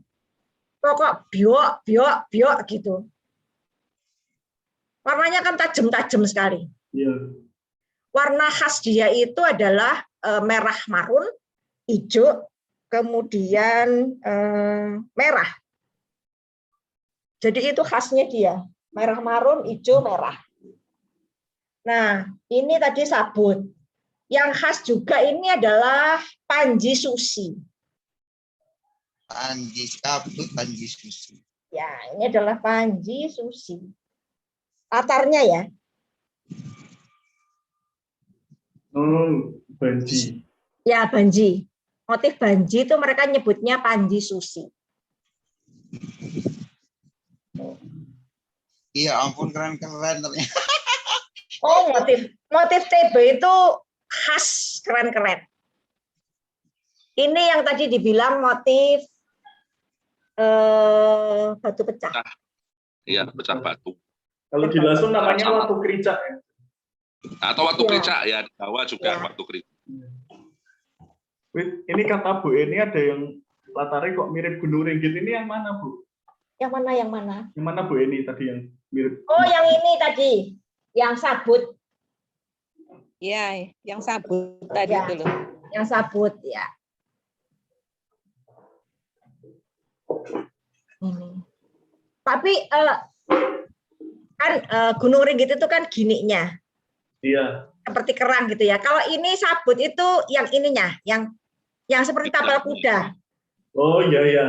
B: pokok biok biok biok gitu. Warnanya kan tajam-tajam sekali.
A: Iya.
B: Warna khas dia itu adalah merah marun, hijau, kemudian merah. Jadi itu khasnya dia, merah marun, hijau, merah. Nah, ini tadi sabut. Yang khas juga ini adalah Panji Susi.
D: Panji sabut, Panji Susi.
B: Ya, ini adalah Panji Susi. Latarnya ya.
A: Banji.
B: Ya, Banji. Motif Banji itu mereka nyebutnya Panji Susi.
D: Iya ampun, keren-keren ternyata.
B: Oh, motif TB itu khas, keren-keren. Ini yang tadi dibilang motif batu pecah.
C: Iya, pecah batu.
A: Kalau di Lasun namanya watu kericak ya.
C: Atau watu
B: Iya.
C: kericak ya, di Jawa juga
B: Iya.
C: watu kericak.
A: Wih, ini kata Bu ini ada yang latarnya kok mirip Gunung Ringgit, ini yang mana Bu?
B: Yang mana, yang mana?
A: Yang mana Bu ini tadi yang mirip?
B: Oh, yang ini tadi, yang sabut.
E: Iya, yang sabut tadi
B: Ya.
E: itu loh.
B: Yang sabut, ya. Ini. Tapi kan Gunung Ringgit itu kan gininya,
A: Iya.
B: seperti kerang gitu ya. Kalau ini sabut itu yang ininya, yang seperti tapal kuda.
A: Oh iya iya.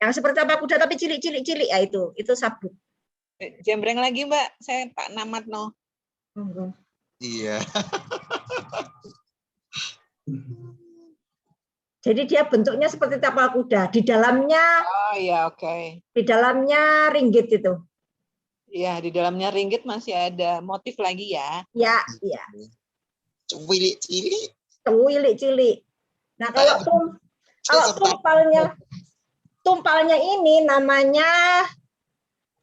B: Yang seperti tapal kuda tapi cilik-cilik ya, itu sabut.
E: Jembreng lagi Mbak, saya Pak Namatno.
D: Iya.
B: Jadi dia bentuknya seperti tapal kuda. Di dalamnya,
E: Oh iya, oke.
B: di dalamnya ringgit itu.
E: Iya, di dalamnya ringgit masih ada motif lagi ya.
B: Ya, iya.
D: Cilik-cilik.
B: Cilik-cilik. Nah, kalau tumpalnya ini namanya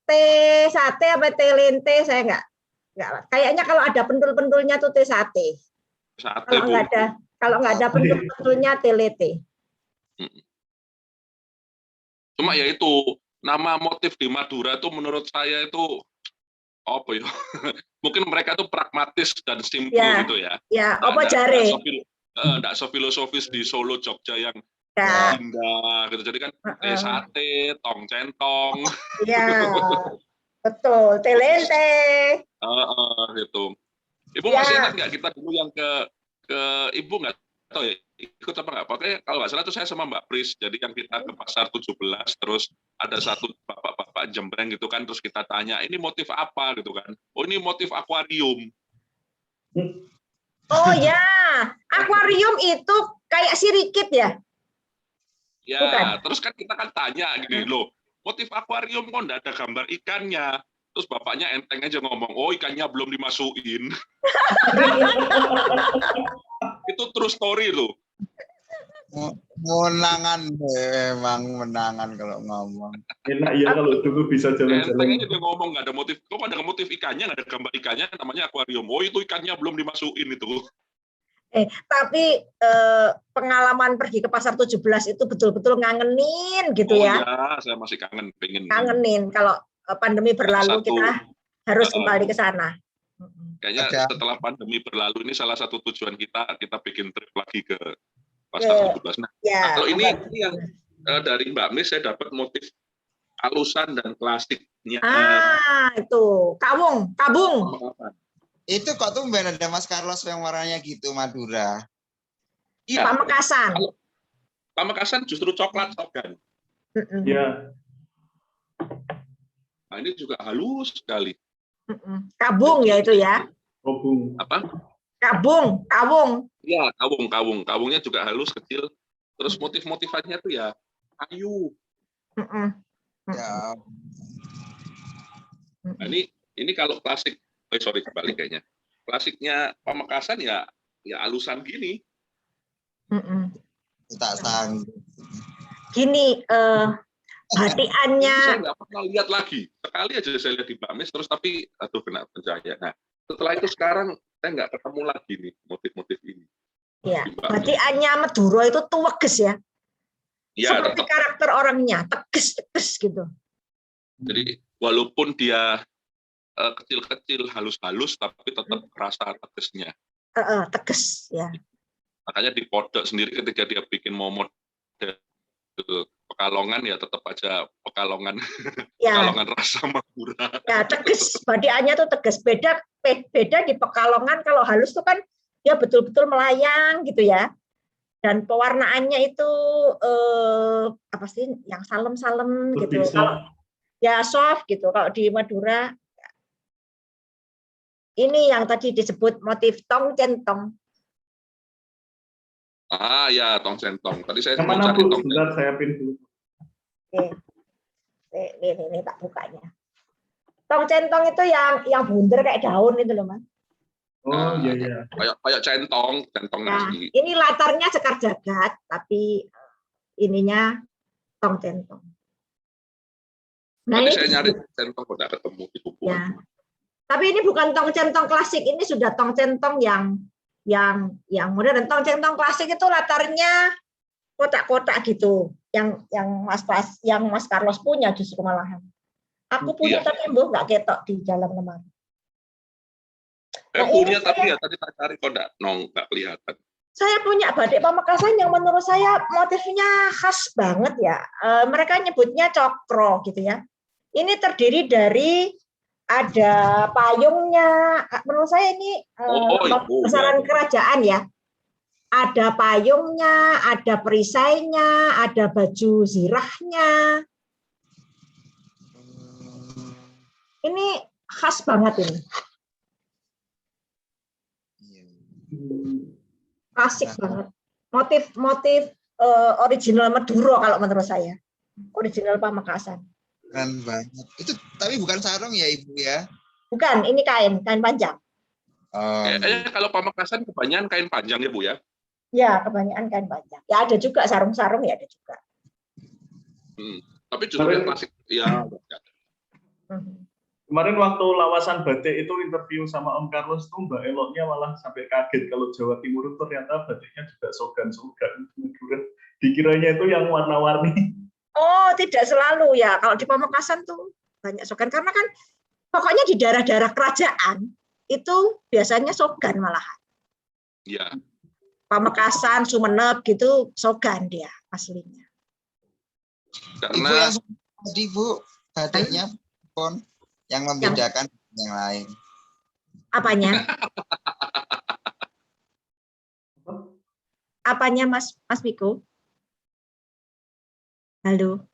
B: teh sate apa teh lente, saya enggak. Kayaknya kalau ada pentul-pentulnya tuh teh sate.
C: Sate,
B: Kalau
C: Bu.
B: nggak ada pentul-pentulnya teh lente.
C: Cuma ya itu, nama motif di Madura itu menurut saya itu apa ya? Mungkin mereka tuh pragmatis dan simpel
B: Ya.
C: gitu ya.
B: Ya, apa jare?
C: Nggak sefilosofis di Solo, Jogja yang
B: Ya.
C: indah gitu. Jadi kan teh sate, tong centong,
B: Ya. Betul, teh lente.
C: gitu. Ibu
B: Ya.
C: masih ingat nggak kita dulu yang ke Ibu nggak tahu ya ikut apa nggak? Pokoknya kalau nggak salah tuh saya sama Mbak Pris. Jadi yang kita ke pasar 17, terus ada satu bapak-bapak jembreng gitu kan, terus kita tanya ini motif apa gitu kan? Oh ini motif akuarium.
B: Oh ya, akuarium itu kayak sirikit ya?
C: Ya,
B: Bukan.
C: terus kan kita kan tanya gini loh, motif akuarium kok nggak ada gambar ikannya? Terus bapaknya enteng aja ngomong, oh ikannya belum dimasukin. Itu true story loh.
D: Menangan memang menangan kalau ngomong.
A: Enak ya kalau dulu bisa
C: Enteng
A: jalan-jalan.
C: aja dia ngomong nggak ada motif, kok ada motif ikannya, nggak ada gambar ikannya, namanya akuarium. Oh itu ikannya belum dimasukin itu.
B: Tapi pengalaman pergi ke pasar 17 itu betul-betul ngangenin gitu
C: Oh
B: ya.
C: iya, saya masih kangen, pengen.
B: Kangenin kalau pandemi berlalu kita harus kembali ke sana.
C: Kayaknya setelah pandemi berlalu ini salah satu tujuan kita bikin trip lagi ke pasar 17. Nah,
B: Ya,
C: kalau ini yang dari Mbak Mis saya dapat motif alusan dan klasiknya.
B: Itu kabung.
D: Itu kok tuh ada Mas Carlos yang warnanya gitu Madura.
C: Iya.
B: Pamekasan.
C: Pamekasan justru coklat kan.
A: Iya.
C: Nah, ini juga halus sekali.
B: Kabung ya itu ya.
A: Kabung.
C: Apa?
B: Kabung.
C: Iya, kawung. Kawungnya juga halus, kecil. Terus motif-motifannya tuh ya kayu.
D: Ya.
C: Nah, ini kalau klasik, sorry kembali kayaknya. Klasiknya Pamekasan ya alusan gini.
D: Tak sanggup.
B: Gini, batikannya.
C: Ini saya nggak pernah lihat lagi. Sekali aja saya lihat di Bamis, terus tapi aduh kena pencahayaan. Nah, setelah itu sekarang saya nggak ketemu lagi nih motif-motif ini.
B: Ya, batikannya Madura itu tuweges ya.
C: Ya,
B: Seperti
C: tetap.
B: karakter orangnya, tegas gitu.
C: Jadi walaupun dia kecil-kecil, halus-halus, tapi tetap rasa tegasnya.
B: Tegas ya.
C: Makanya di Podok sendiri ketika dia bikin momot Pekalongan ya tetap aja Pekalongan,
B: Ya.
C: Pekalongan rasa Madura.
B: Ya, tegas. Batikannya tuh tegas. Beda di Pekalongan kalau halus tuh kan dia betul-betul melayang gitu ya. Dan pewarnaannya itu apa sih yang salem-salem gitu. Kalau ya soft gitu. Kalau di Madura ini yang tadi disebut motif tong centong.
C: Ah ya, tong centong. Tadi saya mau
A: Kemana
C: cari
A: Bu?
C: tong
A: Sebentar
C: centong.
A: saya pin dulu.
B: Ini tak bukanya. Tong centong itu yang bunder kayak daun itu loh Mas.
A: Oh iya.
C: Kayak centong
B: Nah,
C: nasi.
B: ini latarnya Sekar Jagad, tapi ininya tong centong. Nah,
C: Tadi
B: ini
C: saya nyari centong kok nggak ketemu di buku.
B: ya. Tapi ini bukan tong centong klasik, ini sudah tong centong yang modern. Tong centong klasik itu latarnya kotak-kotak gitu. Yang Mas Carlos punya justru malahan. Aku punya tapi nggak ketok di dalam lemari.
C: Punya tapi ya tadi tak cari kok nggak kelihatan.
B: Saya punya batik Pamekasan yang menurut saya motifnya khas banget ya. Mereka nyebutnya cokro gitu ya. Ini terdiri dari ada payungnya. Menurut saya ini besaran kerajaan ya. Ada payungnya, ada perisainya, ada baju zirahnya. Ini khas banget ini. Klasik banget. Motif original Madura kalau menurut saya. Original Pamekasan.
D: Keren banget. Itu tapi bukan sarung ya Ibu ya? Bukan,
B: ini kain panjang.
C: Kalau Pamekasan kebanyakan kain panjang ya Bu ya?
B: Ya, kebanyakan kain panjang. Ya ada juga sarung-sarung ya ada juga.
C: Tapi justru yang klasik ya.
A: Kemarin waktu lawasan batik itu interview sama Om Carlos tuh Mbak Eloknya malah sampai kaget kalau Jawa Timur ternyata batiknya juga sogan-sogan. Dikiranya itu yang warna-warni.
B: Oh, tidak selalu ya. Kalau di Pamekasan tuh banyak sogan karena kan pokoknya di daerah-daerah kerajaan itu biasanya sogan malahan.
C: Iya.
B: Pamekasan, Sumeneb gitu sogan dia aslinya.
C: Karena
D: Ibu batiknya pun yang membedakan yang lain.
B: Apanya? Apanya Mas Miko? Halo.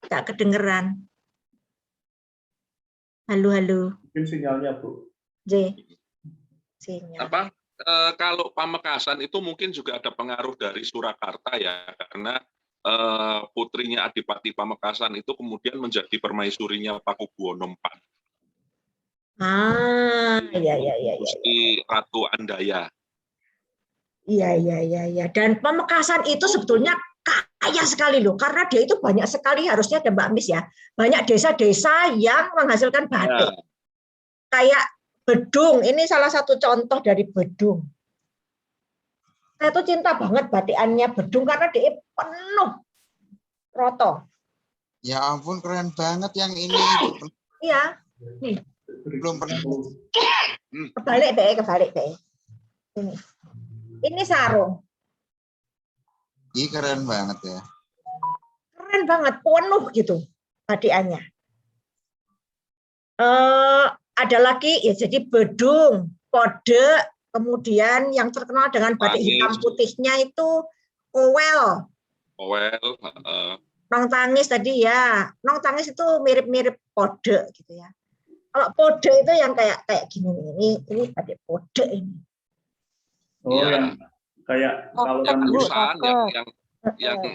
B: Tak kedengeran. Halo.
A: Mungkin sinyalnya Bu.
B: Sinyal.
C: Kalau Pamekasan itu mungkin juga ada pengaruh dari Surakarta ya, karena putrinya Adipati Pamekasan itu kemudian menjadi permaisurinya Pakubuwono IV.
B: Iya.
C: Gusti Ratu Andaya.
B: Iya. Dan Pamekasan itu sebetulnya kaya sekali loh, karena dia itu banyak sekali harusnya ada Mbak Mis ya, banyak desa-desa yang menghasilkan batik. Ya. Kayak Bedung, ini salah satu contoh dari Bedung. Saya tuh cinta banget batikannya Bedung karena dia penuh roto.
D: Ya ampun, keren banget yang ini.
B: Iya, nih.
D: Belum pernah.
B: Kebalik deh. Ini sarung.
D: Ini keren banget ya.
B: Keren banget, penuh gitu batikannya. Ada lagi ya, jadi Bedung, Podok, kemudian yang terkenal dengan batik hitam putihnya itu Owel. Nong Tangis tadi ya. Nong Tangis itu mirip-mirip Podok gitu ya. Kalau Podok itu yang kayak gini nih. Ini batik Podok ini.
A: Oh, yang Kayak kalau
F: Token,
A: yang
F: Bu,
C: Perusahaan
F: token.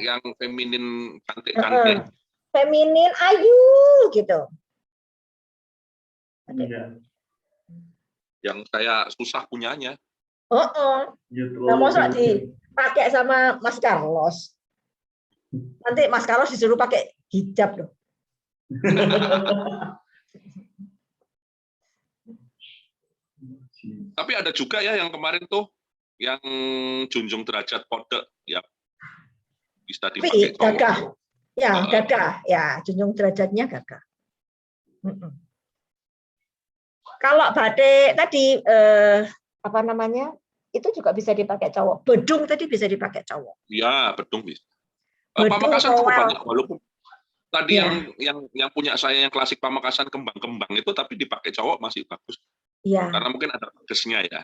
C: yang feminin cantik-cantik.
B: Feminin ayu gitu.
A: iya,
C: Yang saya susah punyanya.
A: ya
B: Nah, masa
A: terlalu
B: dipakai sama Mas Carlos. Nanti Mas Carlos disuruh pakai hijab loh.
C: Tapi ada juga ya yang kemarin tuh yang junjung derajat kode ya bisa
B: Tapi
C: dipakai cowok.
B: gagah. Ya,
C: Heeh.
B: gagah. Ya, junjung derajatnya gagah. Kalau batik tadi apa namanya? Itu juga bisa dipakai cowok. Bedung tadi bisa dipakai cowok.
C: Ya, bedung bisa.
B: Bedung,
C: Pamekasan cukup
B: towel.
C: banyak walaupun tadi
B: Ya.
C: yang punya saya yang klasik Pamekasan kembang-kembang itu tapi dipakai cowok masih bagus.
B: Iya.
C: Karena mungkin ada pedesnya ya.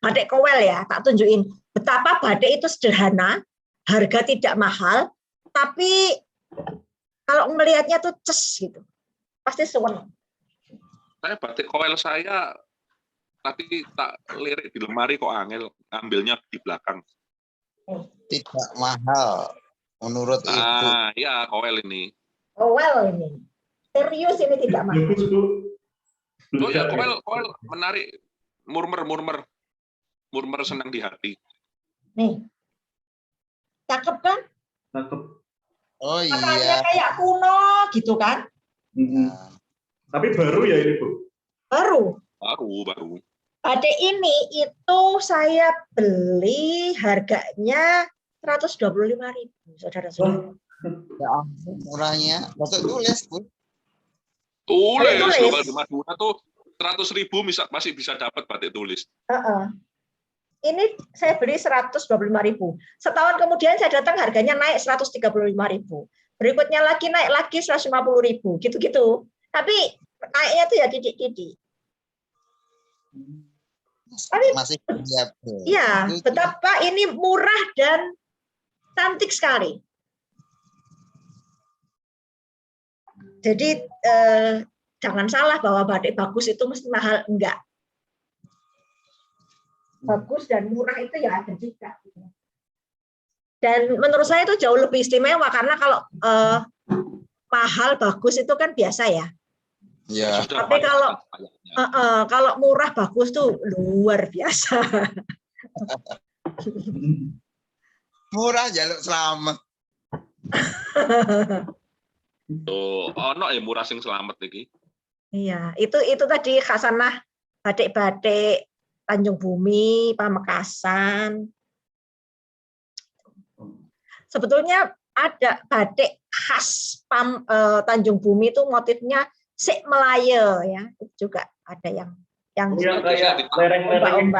B: Batik kowel ya, tak tunjukin betapa batik itu sederhana, harga tidak mahal, tapi kalau melihatnya tuh ces gitu, pasti seneng.
C: Saya batik kowel saya tapi tak lirik di lemari kok angel ambilnya di belakang.
D: Tidak mahal menurut Ibu.
C: Ya kowel ini.
B: Kowel ini, serius ini tidak mahal.
A: bagus, Bu.
C: Oh ya kowel menarik, murmer senang di hati.
B: Nih, cakep kan?
A: Cakep.
D: Oh
B: Matanya
D: iya.
B: kayak kuno gitu kan?
A: Tapi baru ya ini, Bu?
B: Baru.
C: Baru.
B: Batik ini itu saya beli harganya 125.000, saudara-saudara.
D: Ya ampun, murahnya. Bapak tulis, Bu.
C: Tulis.
B: Tulis.
C: Kalau di Madura tuh 100.000 masih bisa dapat batik tulis.
B: Ini saya beli 125.000. Setahun kemudian saya datang harganya naik 135.000. Berikutnya lagi naik lagi 150.000, gitu-gitu. Tapi naiknya tuh ya titik-titik. Tapi
D: Masih siap.
B: ya, betapa ini murah dan cantik sekali. Jadi jangan salah bahwa batik bagus itu mesti mahal, enggak. Bagus dan murah itu ya ada juga. Dan menurut saya itu jauh lebih istimewa karena kalau mahal bagus itu kan biasa ya.
D: Ya.
B: Tapi kalau murah bagus tuh luar biasa.
D: Murah jaluk selamat.
C: Tuh, murah sing selamat iki.
B: Iya, itu tadi khasanah batik-batik Tanjung Bumi, Pamekasan. Sebetulnya ada batik khas Tanjung Bumi itu motifnya sik Melayu ya, itu juga ada yang
A: kayak lereng-lereng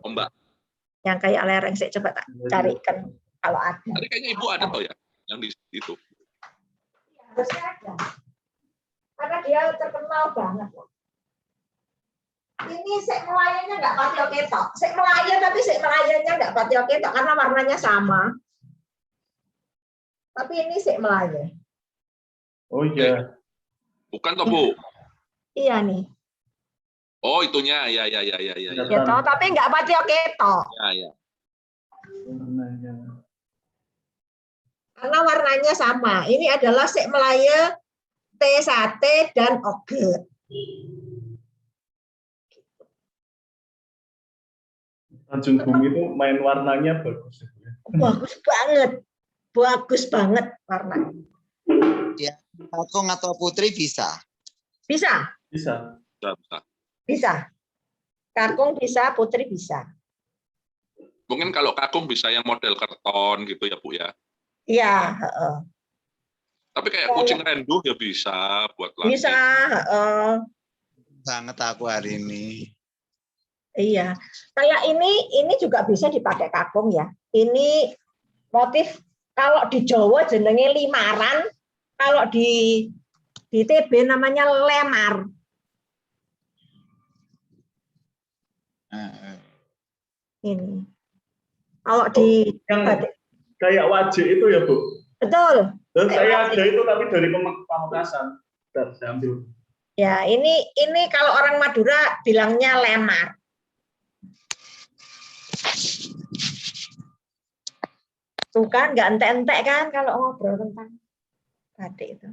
C: ombak.
B: Yang kayak lereng sik coba tak carikan kalau ada.
C: Tadi kayaknya Ibu ada toh ya yang di situ.
B: Harusnya ada. Karena dia terkenal banget. Ini sik Melayunya nggak patio ketok. Sik Melayu tapi sik Melayunya nggak patio ketok karena warnanya sama. Tapi ini sik Melayu.
A: Oh iya.
C: Bukan toh, Bu?
B: Iya nih.
C: Oh, itunya. Ya.
B: Ya toh, tapi nggak patio ketok.
C: Ya.
B: Karena warnanya sama. Ini adalah sik Melayu, teh sate dan oget.
A: Tanjung Bumi itu main warnanya bagus.
B: Bagus banget warnanya.
D: Ya, Kakung atau Putri bisa.
B: Bisa. Kakung bisa, Putri bisa.
C: Mungkin kalau kakung bisa yang model kerton gitu ya, Bu ya.
B: Iya.
C: Tapi kayak kucing renduh ya bisa buat laki.
B: Bisa.
D: Banget aku hari ini.
B: Iya. Kayak ini juga bisa dipakai kakung ya. Ini motif kalau di Jawa jenenge limaran, kalau di TB namanya lemar. Ini. Kalau di
A: kayak wajik itu ya, Bu.
B: Betul.
A: Saya ada itu tapi dari Pamekasan. Saya ambil.
B: Ya, ini kalau orang Madura bilangnya lemar. Tuh kan, nggak entek-entek kan kalau ngobrol tentang batik itu.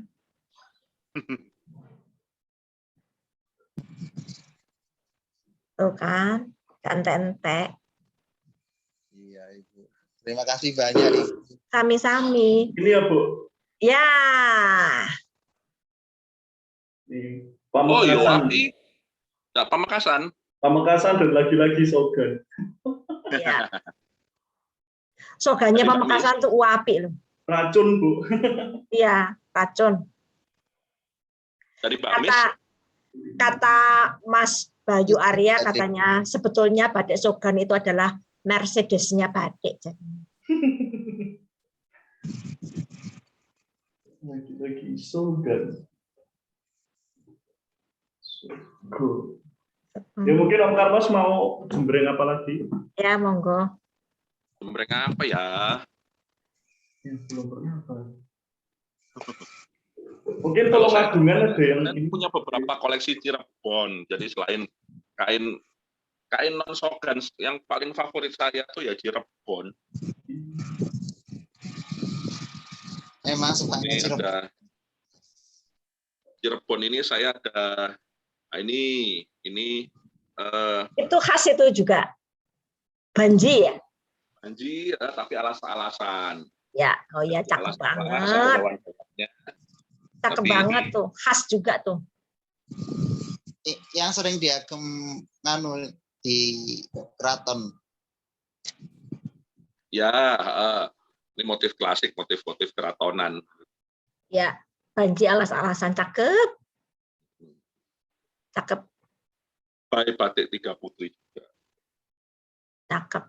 B: Tuh kan, nggak entek-entek.
D: Iya, Ibu. Terima kasih banyak, Ibu.
B: Sami-sami.
A: Ini ya Bu,
B: Ya,
A: di
C: Oh,
A: Pamekasan.
C: Yoapi. Nggak Pamekasan.
A: Pamekasan dan lagi-lagi Sogan.
B: ya. Slogannya
C: Tadi Mbak
B: Pamekasan tuh uapi loh.
A: Racun Bu.
B: Iya, racun.
C: Dari Mbak Mis.
B: Kata Mas Bayu Arya katanya sebetulnya batik Sogan itu adalah Mercedes-nya batik.
A: Lagi-lagi Sogan. Sogo. Ya mungkin Om Karmas mau jembreng apa lagi?
B: Ya, monggo.
C: Mereka apa ya?
A: Ya, belum pernah apa. Mungkin kalau Lagungan ada yang
C: saya punya beberapa koleksi Cirebon. Jadi selain kain non Sogan, yang paling favorit saya tuh ya Cirebon.
D: Memang sukanya
C: Ini
D: Cirebon.
C: ada Cirebon ini saya ada. Nah, ini
B: Itu khas itu juga. Banji ya?
C: Anji, tapi alas-alasan.
B: Ya, oh ya, cakep banget. Cakep banget tuh, khas juga tuh.
D: Yang sering diagem nganu di keraton.
C: Ya, ini motif klasik, motif-motif keratonan.
B: Ya, banji alas-alasan cakep. Cakep,
C: By Batik Tiga Putri juga.
B: cakep.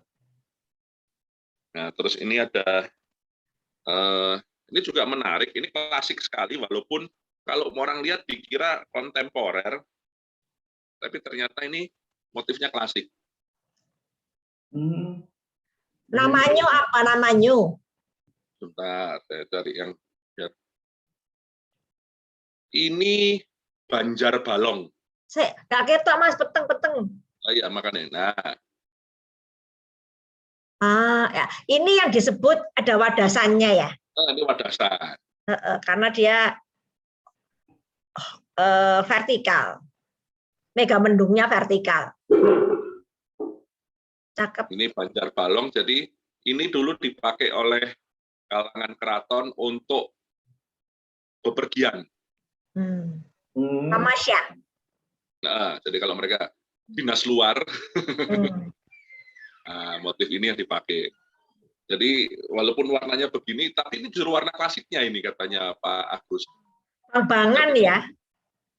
C: Nah, terus ini ada, ini juga menarik, ini klasik sekali, walaupun kalau orang lihat dikira kontemporer, tapi ternyata ini motifnya klasik.
B: Namanya apa namanya?
C: Sebentar, saya cari yang biar. Ini Banjar Balong.
B: Gak ketok Mas, peteng-peteng.
C: Oh iya, makanya. Nah,
B: Ya. Ini yang disebut ada wadasannya ya?
C: ini wadasan.
B: Karena dia vertikal. Mega mendungnya vertikal. Cakep.
C: Ini Banjar Balong, jadi ini dulu dipakai oleh kalangan keraton untuk bepergian.
B: Tamasya.
C: Nah, jadi kalau mereka dinas luar, nah, motif ini yang dipakai. Jadi walaupun warnanya begini, tapi ini justru warna klasiknya ini katanya Pak Agus.
B: Bang-bangan ya?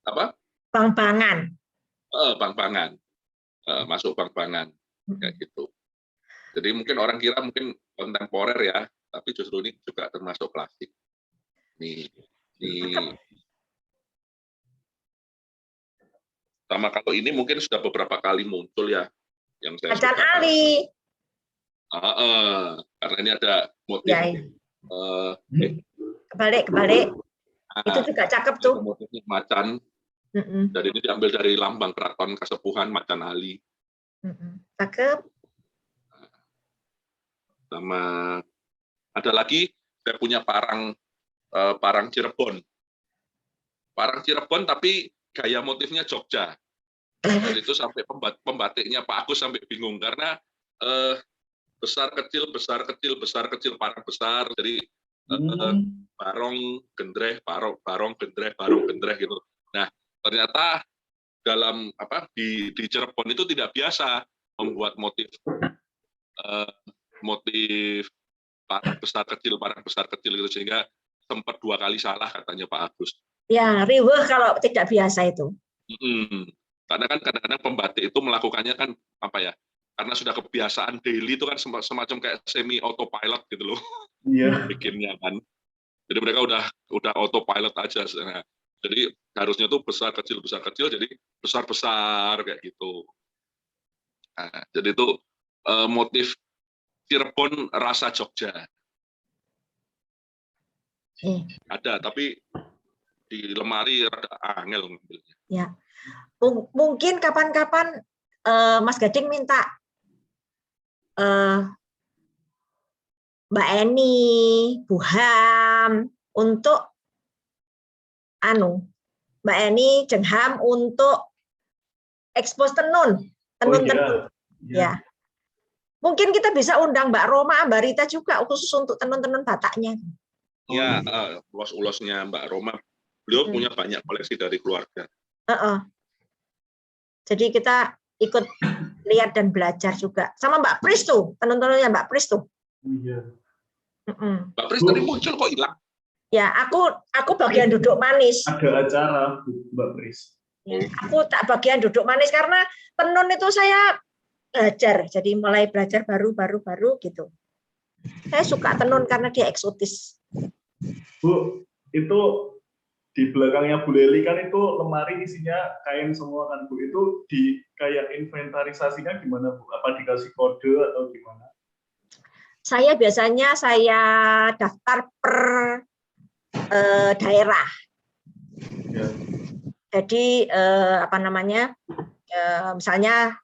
C: Apa?
B: Bang-bangan.
C: Bang-bangan. Masuk bang-bangan. Kayak gitu. Jadi mungkin orang kira mungkin kontemporer ya, tapi justru ini juga termasuk klasik. Nih. Sama kalau ini mungkin sudah beberapa kali muncul ya. Yang saya
B: Macan Ali.
C: Karena ini ada motif.
B: Ya, kebalik. Itu juga cakep tuh.
C: Motifnya macan. Jadi ini diambil dari lambang keraton Kasepuhan Macan Ali.
B: Cakep.
C: Sama ada lagi saya punya parang Cirebon. Parang Cirebon tapi gaya motifnya Jogja. Dan itu sampai pembatiknya Pak Agus sampai bingung karena besar kecil parang besar, jadi barong gendreh gitu. Nah, ternyata dalam di Cirebon itu tidak biasa membuat motif parang besar kecil gitu, sehingga sempat 2 kali salah katanya Pak Agus.
B: Ya, riweh kalau tidak biasa itu.
C: Karena kan kadang-kadang pembatik itu melakukannya kan karena sudah kebiasaan daily itu kan semacam kayak semi autopilot gitu loh.
A: Iya.
C: Bikinnya kan. Jadi mereka udah autopilot aja. Nah, jadi harusnya tuh besar kecil jadi besar kayak gitu. Nah, jadi itu motif Cirebon rasa Jogja. Ada, tapi di lemari rada angel ngambilnya.
B: Ya. Mungkin kapan-kapan Mas Gading minta Mbak Eni, Bu Ham untuk Mbak Eni, Jeng Ham untuk ekspos tenun tenun. Ya. Mungkin kita bisa undang Mbak Roma, Mbak Rita juga khusus untuk tenun-tenun Bataknya.
C: Ya, ulos-ulosnya Mbak Roma. Beliau punya banyak koleksi dari keluarga.
B: Jadi kita ikut lihat dan belajar juga. Sama Mbak Pris tuh, tenun-tenunnya Mbak Pris tuh.
A: Iya.
C: Mbak Pris tadi muncul kok hilang.
B: Ya, aku bagian duduk manis.
A: Ada acara Mbak Pris.
B: Ya, aku tak bagian duduk manis karena tenun itu saya belajar, jadi mulai belajar baru gitu. Saya suka tenun karena dia eksotis.
A: Bu, itu di belakangnya Bu Leli kan itu lemari isinya kain semua kan Bu. Itu di kayak inventarisasinya gimana Bu? Apa dikasih kode atau gimana?
B: Saya biasanya daftar per daerah.
A: Ya.
B: Jadi misalnya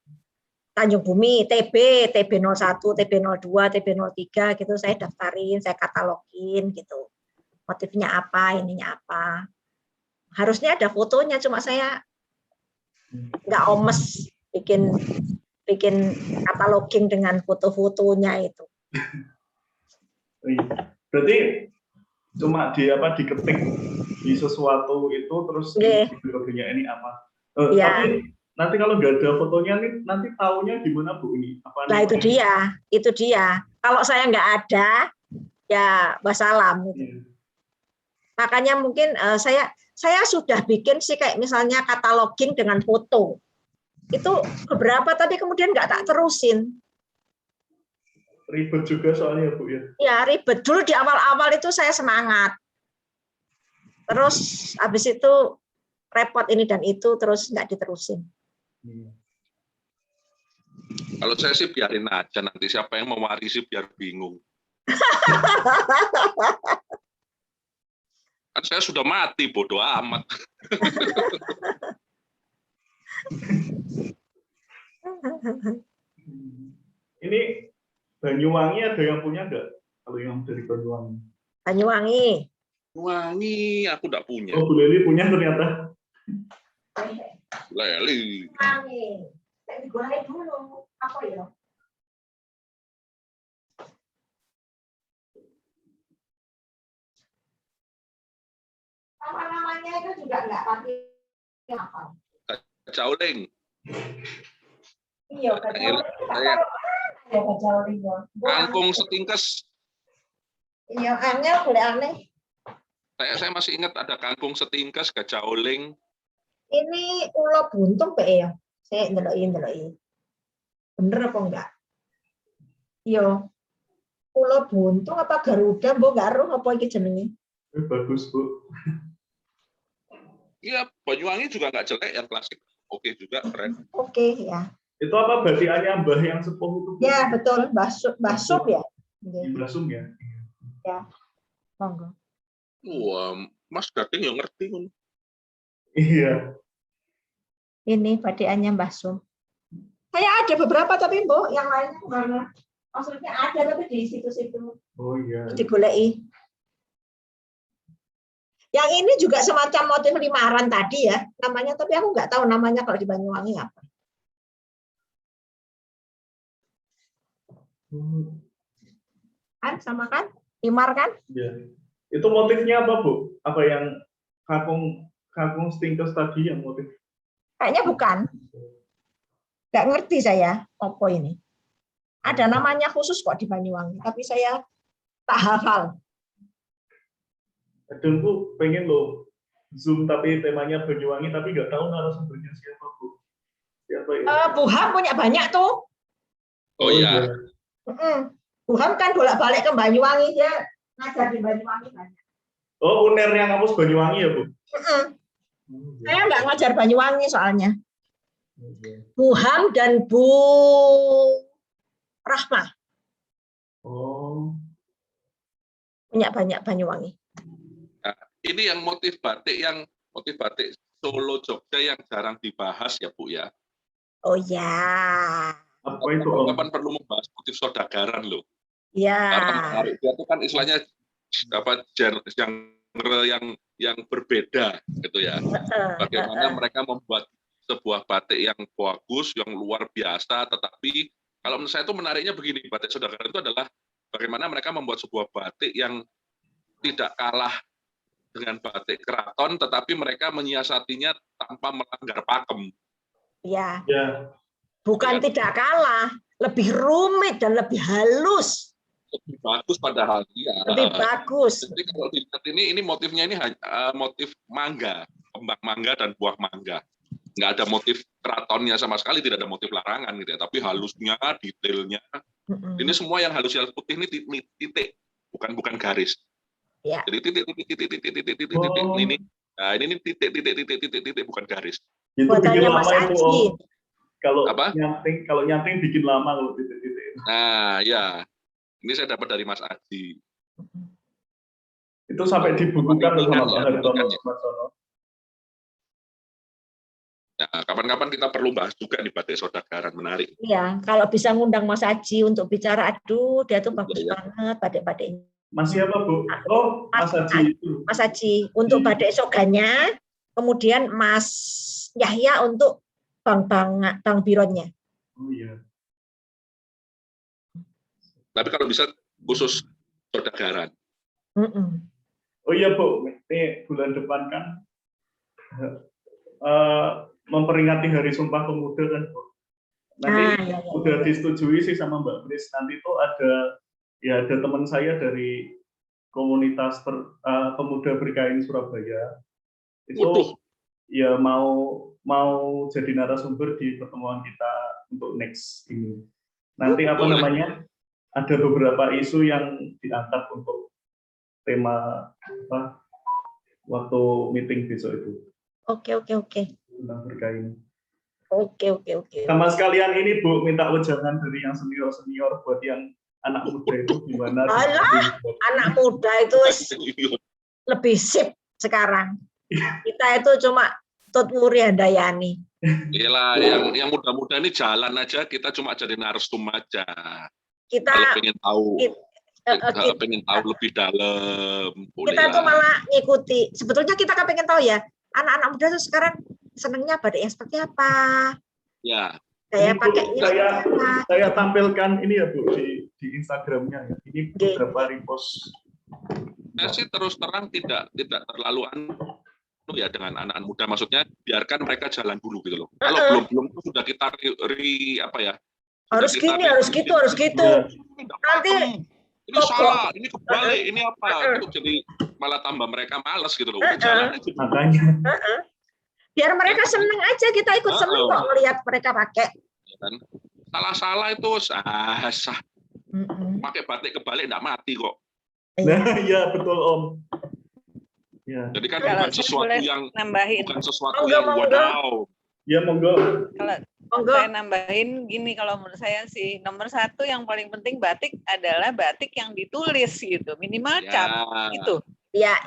B: Tanjung Bumi, TB01, TB02, TB03 gitu saya daftarin, saya katalogin gitu. Motifnya apa, ininya apa. Harusnya ada fotonya, cuma saya nggak omes bikin kataloging dengan foto-fotonya itu.
A: Berarti cuma diketik di sesuatu itu terus kodenya ini apa? Tapi nanti kalau nggak ada fotonya nih, nanti taunya gimana Bu ini?
B: Nah itu dia. Kalau saya nggak ada, ya wassalam. Gitu. Makanya mungkin saya sudah bikin sih kayak misalnya kataloging dengan foto. Itu beberapa tapi kemudian nggak tak terusin.
A: Ribet juga soalnya Bu ya. Ya
B: ribet. Dulu di awal-awal itu saya semangat. Terus habis itu repot ini dan itu terus nggak diterusin.
C: Kalau saya sih biarin aja, nanti siapa yang mewarisi biar bingung. Kan saya sudah mati, bodoh amat.
A: Ini Banyuwangi ada yang punya nggak? Kalau yang dari Banyuwangi.
C: Banyuwangi, aku nggak punya.
A: Oh, Bu Leli punya ternyata.
C: Leli.
B: Digoreng dulu. Apa ya? Nama-namanya itu juga nggak pasti apa.
C: Kacauling.
B: Iya, kacauling.
C: Kangkung setingkes.
B: Iya, aneh.
C: Saya masih ingat ada kangkung setingkes, kacauling.
B: Ini ulo buntung Pak ya. Saya ndeloki. Bener apa enggak? Iya. Ulo buntung apa Garuda, mbok garuh apa iki jenenge?
A: Bagus, Bu.
C: Iya, Banyuwangi juga nggak jelek, yang klasik. Oke juga, keren.
B: Oke, ya.
A: Itu apa batikannya Mbah yang sepuh itu?
B: Ya, betul. Basum ya?
A: Basum ya?
B: Ya. Monggo.
C: Wah, Mas Gading yang ngerti.
A: Iya.
B: Ini batikannya Mbah Sum. Saya ada beberapa tapi Mbok, yang lainnya mana? Maksudnya ada tapi di situ-situ.
A: Oh iya.
B: Digoleki. Yang ini juga semacam motif limaran tadi ya, namanya, tapi aku nggak tahu namanya kalau di Banyuwangi apa. Kan sama kan? Limar kan?
A: Iya. Itu motifnya apa, Bu? Apa yang kangkung stinkers tadi yang motif?
B: Kayaknya bukan. Nggak ngerti saya apa ini. Ada namanya khusus kok di Banyuwangi, tapi saya tak hafal.
A: Dan Bu pengen lo Zoom tapi temanya Banyuwangi tapi nggak tahu narasumbernya siapa, Bu. Siapa ya?
B: Bu Ham punya banyak tuh.
C: Oh iya.
B: Bu Ham kan bolak-balik ke Banyuwangi, dia ngajar di Banyuwangi banyak.
A: Oh, UNER yang kampus Banyuwangi ya, Bu?
B: Saya nggak ngajar Banyuwangi soalnya. Bu Ham dan Bu Rahma.
A: Oh.
B: Punya banyak Banyuwangi.
C: Nah, ini yang motif batik Solo Jogja yang jarang dibahas ya Bu ya.
B: Oh ya.
A: Apa itu Om?
C: Kapan perlu membahas motif saudaraan loh.
B: Ya.
C: Karena menarik. Dia itu kan istilahnya genre yang berbeda gitu ya. Bagaimana mereka membuat sebuah batik yang bagus, yang luar biasa, tetapi kalau menurut saya itu menariknya begini, batik saudaraan itu adalah bagaimana mereka membuat sebuah batik yang tidak kalah dengan batik keraton, tetapi mereka menyiasatinya tanpa melanggar pakem.
B: Ya.
A: Ya.
B: Bukan
C: Ya.
B: tidak kalah, lebih rumit dan lebih halus.
C: Lebih bagus padahal ya.
B: Lebih bagus.
C: Jadi kalau dilihat ini motifnya ini motif mangga, kembang mangga dan buah mangga. Nggak ada motif keratonnya sama sekali, tidak ada motif larangan gitu ya. Tapi halusnya, detailnya, ini semua yang halus putih ini titik, bukan garis.
B: Ya.
C: Jadi titik ini. Nah ini titik bukan garis.
A: Itu bikin lama itu Om. Kalau nyanting bikin lama kalau titik-titik.
C: Nah ya, ini saya dapat dari Mas Aji.
A: Itu sampai dibukukan sama Pak Hartono, Mas Sono.
C: Nah, kapan-kapan kita perlu bahas juga di batik saudaraan, menarik.
B: Iya, kalau bisa ngundang Mas Aji untuk bicara, aduh dia tuh bagus banget batik-batiknya.
A: Mas siapa Bu? Oh, Mas Aji itu.
B: Mas Aji untuk batik soganya, kemudian Mas Yahya untuk Bang Bironnya.
A: Oh iya.
C: Tapi kalau bisa khusus saudaraan.
A: Oh iya Bu, ini bulan depan kan memperingati Hari Sumpah Pemuda kan Bu. Nanti udah disetujui sih sama Mbak Pris. Nanti itu ada teman saya dari komunitas pemuda berkain Surabaya. Itu ya mau jadi narasumber di pertemuan kita untuk next ini. Nanti apa namanya? Ada beberapa isu yang diangkat untuk tema waktu meeting besok itu.
B: Oke.
A: Tentang berkain.
B: Oke.
A: Sama sekalian ini Bu, minta wejangan dari yang senior buat yang anak muda itu gimana?
B: Anak muda itu lebih sip sekarang. Kita itu cuma Tut Muri Handayani.
C: Iyalah, yang muda-muda ini jalan aja, kita cuma jadi narsum aja.
B: Kita
C: kalau pengen tahu lebih dalam.
B: Kita tuh malah ngikuti. Sebetulnya kita kan pengen tahu ya, anak-anak muda tuh sekarang senangnya batik yang seperti apa? Ya. Kayak pakainya.
A: Saya tampilkan ini ya Bu di Instagramnya. Ini beberapa repost.
C: Saya sih terus terang tidak terlalu ya dengan anak-anak muda, maksudnya biarkan mereka jalan dulu gitu loh. Kalau belum sudah kita
B: harus gini, harus gitu. Nanti
C: ini salah, ini kebalik, ini apa? Itu jadi malah tambah mereka malas gitu loh. Jalan aja.
A: Makanya.
B: Biar mereka seneng aja, kita ikut seneng kok melihat mereka pakai.
C: Ya kan? Salah-salah itu sah. Pakai batik kebalik enggak mati kok.
A: Nah, iya betul Om. Ya.
C: Jadi kan bukan sesuatu yang
E: nambahin.
C: Wow.
A: Ya monggo.
E: Kalau saya nambahin gini, kalau menurut saya sih nomor satu yang paling penting batik adalah batik yang ditulis gitu, minimal cap itu.
B: Ya.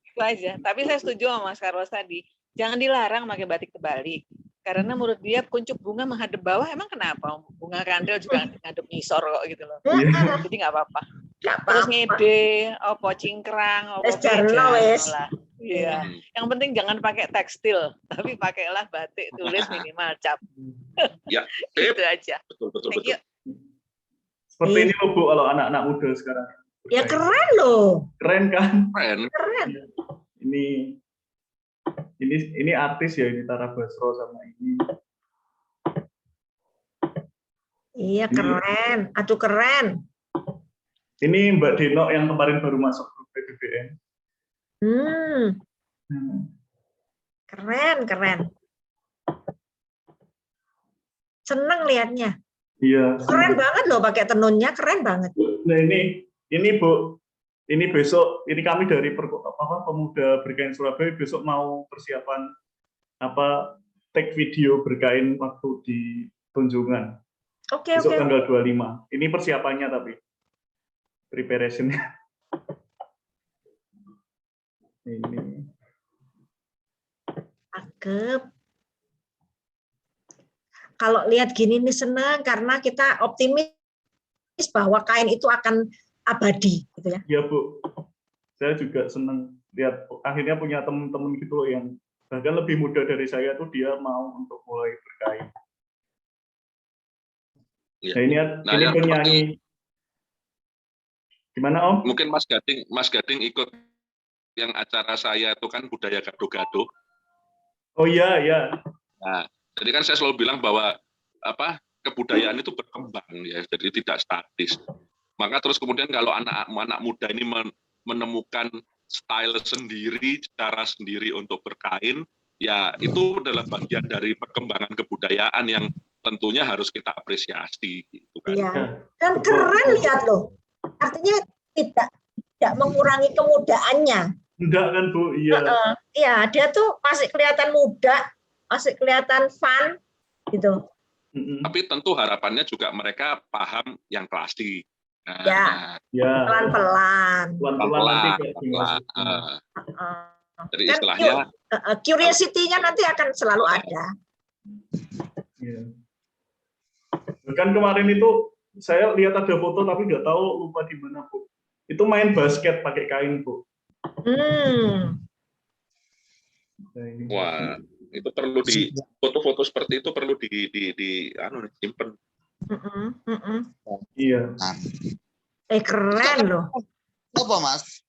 E: Itu aja. Tapi saya setuju sama Mas Carlos tadi, jangan dilarang pakai batik terbalik. Karena menurut dia kuncup bunga menghadap bawah, emang kenapa? Bunga kandel juga ngadep ngisor kok gitu loh. Jadi nggak apa-apa. Terus ngede, cingkrang, lah. Iya. Yang penting jangan pakai tekstil, tapi pakailah batik tulis minimal cap.
C: Ya,
E: itu aja.
C: Betul.
A: Seperti ini loh Bu, kalau anak-anak muda sekarang.
B: Ya keren loh.
A: Keren kan?
B: Keren.
A: Ini artis ya, ini Tara Basro sama ini.
B: Iya keren. Aduh keren.
A: Ini Mbak Deno yang kemarin baru masuk grup PBBN.
B: Keren. Seneng liatnya.
A: Iya.
B: Keren banget loh pakai tenunnya, keren banget.
A: Nah ini Bu, ini besok ini kami dari pemuda berkain Surabaya besok mau persiapan take video berkain waktu di Tunjungan. Besok tanggal 25. Ini persiapannya tapi preparation-nya. Ini.
B: Cakep. kalau lihat gini nih senang karena kita optimis bahwa kain itu akan abadi gitu ya.
A: Iya Bu, saya juga senang lihat akhirnya punya teman-teman gitu loh yang bahkan lebih muda dari saya tuh dia mau untuk mulai berkain.
C: Ya.
A: Nah, ini
C: yang
A: penyanyi. Gimana Om?
C: Mungkin Mas Gading ikut yang acara saya itu kan budaya gado-gado.
A: Oh iya, iya.
C: Nah, jadi kan saya selalu bilang bahwa kebudayaan itu berkembang ya, jadi tidak statis. Maka terus kemudian kalau anak muda ini menemukan style sendiri, cara sendiri untuk berkain, ya itu adalah bagian dari perkembangan kebudayaan yang tentunya harus kita apresiasi gitu kan.
B: Iya. Dan keren lihat loh. Artinya tidak mengurangi kemudaannya.
A: Enggak kan Bu, iya.
B: Iya, dia tuh masih kelihatan muda, masih kelihatan fun gitu.
C: Tapi tentu harapannya juga mereka paham yang klasik.
B: Pelan-pelan.
C: Jadi istilahnya
B: curiosity-nya nanti akan selalu ada.
A: Ya. Kan kemarin itu saya lihat ada foto tapi nggak tahu lupa di mana Bu. Itu main basket pakai kain Bu.
C: Wah, itu perlu di foto-foto seperti itu perlu disimpan.
A: Iya.
B: Keren loh.
D: Apa Mas?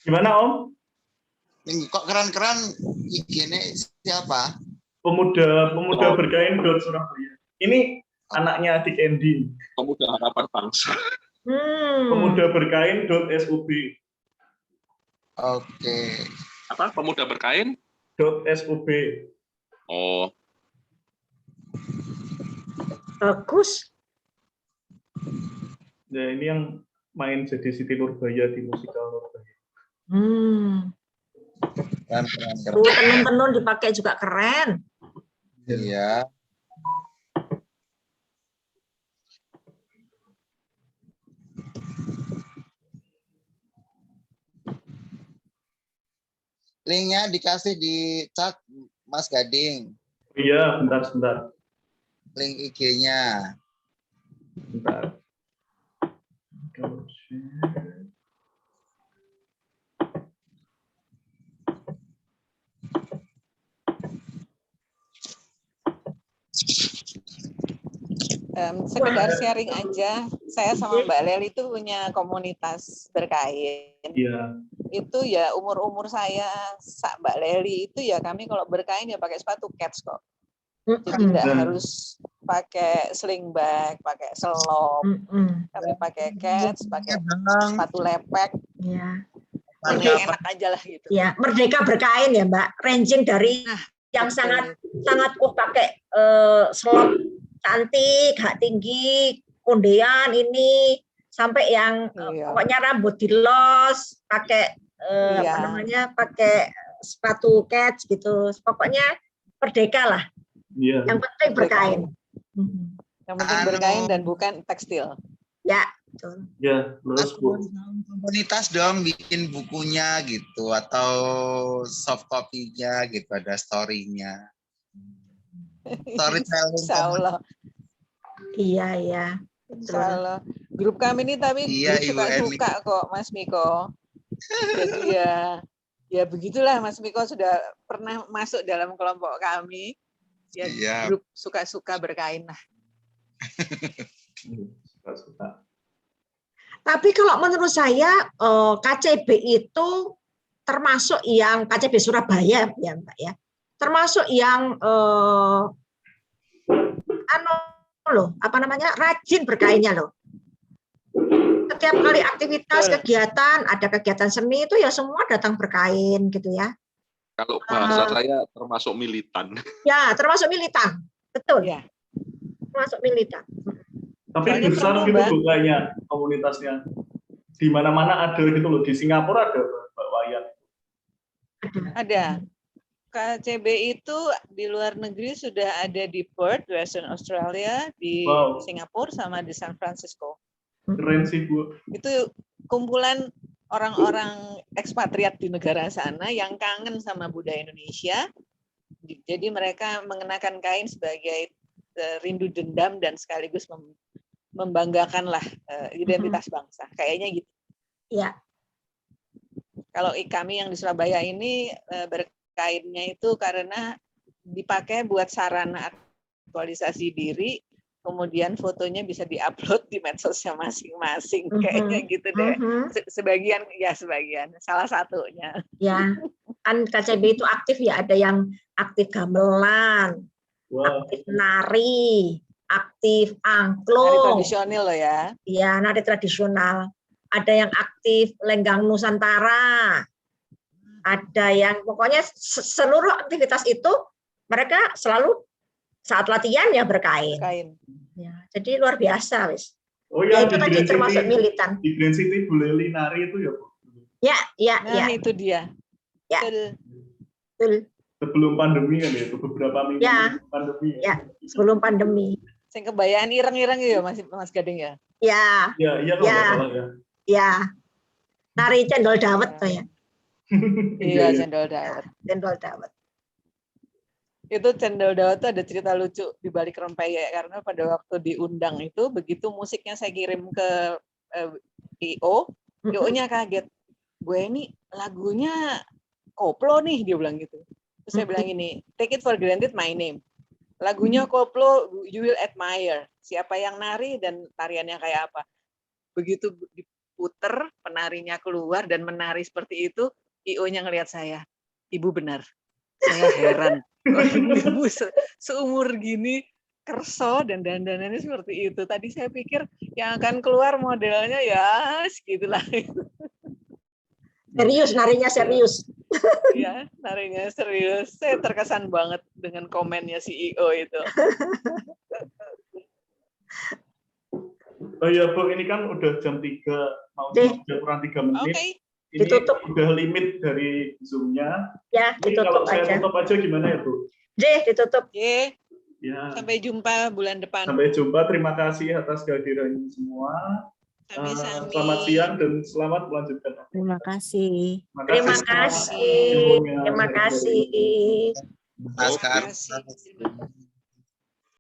A: Gimana Om?
D: Kok keren-keren IG-nya siapa?
A: Pemuda berkain Surabaya. Ini anaknya Adik Endi.
C: Pemuda Harapan Bangsa.
A: Pemuda berkain .sub.
D: Oke.
C: Apa? Pemuda berkain?
A: .sub.
C: Oh.
B: Bagus.
A: Nah, ini yang main jadi Siti Nurbaya di musikal Nurbaya.
D: Keren.
B: Tenun-tenun dipakai juga keren.
D: Iya. Linknya dikasih di chat Mas Gading.
A: Iya, bentar.
D: Link IG-nya.
A: Bentar.
E: Sekedar sharing aja, saya sama Mbak Leli itu punya komunitas berkain.
A: Iya.
E: Itu ya umur saya, Mbak Leli itu ya kami kalau berkain ya pakai sepatu kets kok. Jadi tidak harus pakai sling bag, pakai selop. Kami pakai kets, pakai sepatu lepek.
B: Iya.
E: Enak aja lah gitu.
B: Ya, merdeka berkain ya Mbak. Ranging dari yang sangat pakai selop cantik, hak tinggi, kondean ini sampai yang pokoknya rambut dilos, pakai pakai sepatu kets gitu. Pokoknya merdeka lah.
A: Iya.
B: Yang penting berkain.
E: Yang penting berkain dan bukan tekstil.
B: Ya, betul.
A: Ya, terus Bu.
D: Komunitas dong bikin bukunya gitu atau soft copy-nya gitu, ada story-nya. Storytelling.
E: Insyaallah.
B: Iya.
E: Insyaallah. Grup kami ini tapi suka kok Mas Miko. Jadi ya begitulah Mas Miko sudah pernah masuk dalam kelompok kami. Ya, grup suka-suka berkain lah.
A: Suka-suka.
B: Tapi kalau menurut saya KCB itu termasuk yang KCB Surabaya ya Mbak ya. Termasuk yang rajin berkainnya loh. Setiap kali aktivitas kegiatan, ada kegiatan seni itu ya semua datang berkain gitu ya.
C: Kalau bahasa saya termasuk militan.
B: Ya, termasuk militan. Betul.
E: Ya.
B: Termasuk militan.
A: Tapi besar gitu bukannya komunitasnya. Di mana-mana ada gitu loh. Di Singapura ada Mbak Wayan.
E: Ada. KCB itu di luar negeri sudah ada di Perth, Western Australia, di Singapura sama di San Francisco.
A: Keren sih Bu.
E: Itu kumpulan orang-orang ekspatriat di negara sana yang kangen sama budaya Indonesia. Jadi mereka mengenakan kain sebagai rindu dendam dan sekaligus membanggakanlah identitas bangsa. Kayaknya gitu.
B: Ya.
E: Kalau kami yang di Surabaya ini berkaitnya itu karena dipakai buat sarana aktualisasi diri, kemudian fotonya bisa diupload di medsosnya masing-masing, kayaknya gitu deh. Sebagian, salah satunya.
B: Ya, kan KCB itu aktif ya, ada yang aktif gamelan, aktif nari, aktif angklung.
E: Nari tradisional loh ya.
B: Iya, nari tradisional. Ada yang aktif lenggang Nusantara. Ada yang pokoknya seluruh aktivitas itu mereka selalu saat latihan ya berkain. Ya, jadi luar biasa, wis.
A: Oh ya,
B: itu tadi termasuk militan.
A: Di Grand City Bu Leli nari itu ya, Bu?
B: Ya.
E: Nah, itu dia.
B: Ya. Betul.
A: Sebelum pandemi kan ya, beberapa minggu sebelum pandemi.
B: Ya, sebelum pandemi.
E: Saya kebayaan ireng-ireng ya, Mas Gading ya.
B: Ya. Ya. Nari cendol dawet tuh ya.
E: Iya, cendol dawet.
B: Cendol dawet.
E: Itu cendol dawet tuh ada cerita lucu di balik rempeyek, karena pada waktu diundang itu begitu musiknya saya kirim ke IO-nya kaget. Gue ini lagunya koplo nih, dia bilang gitu. Terus saya bilang ini, take it for granted my name. Lagunya koplo, you will admire. Siapa yang nari dan tariannya kayak apa. Begitu diputer, penarinya keluar dan menari seperti itu, IO-nya ngelihat saya. Ibu benar. Saya heran. Ibu seumur gini kerso dan dandanannya seperti itu. Tadi saya pikir yang akan keluar modelnya ya segitulah.
B: Serius, narinya serius.
E: Iya, narinya serius. Saya terkesan banget dengan komennya CEO itu.
A: Oh iya, Bu, ini kan udah jam 3, mau kurang 3 menit.
E: Okay.
A: Ini
B: ditutup.
A: udah limit dari Zoom-nya.
B: Ya,
A: Ini
B: ditutup
A: kalau saya
B: aja.
A: tutup aja gimana ya, Bu?
B: Ditutup.
E: Oke.
A: Ya.
E: Sampai jumpa bulan depan.
A: Sampai jumpa. Terima kasih atas kehadirannya semua.
E: Sami-sami.
A: Selamat siang dan selamat melanjutkan.
F: Terima kasih.
B: Terima kasih. Terima kasih.
D: Mas
E: Terima kasih.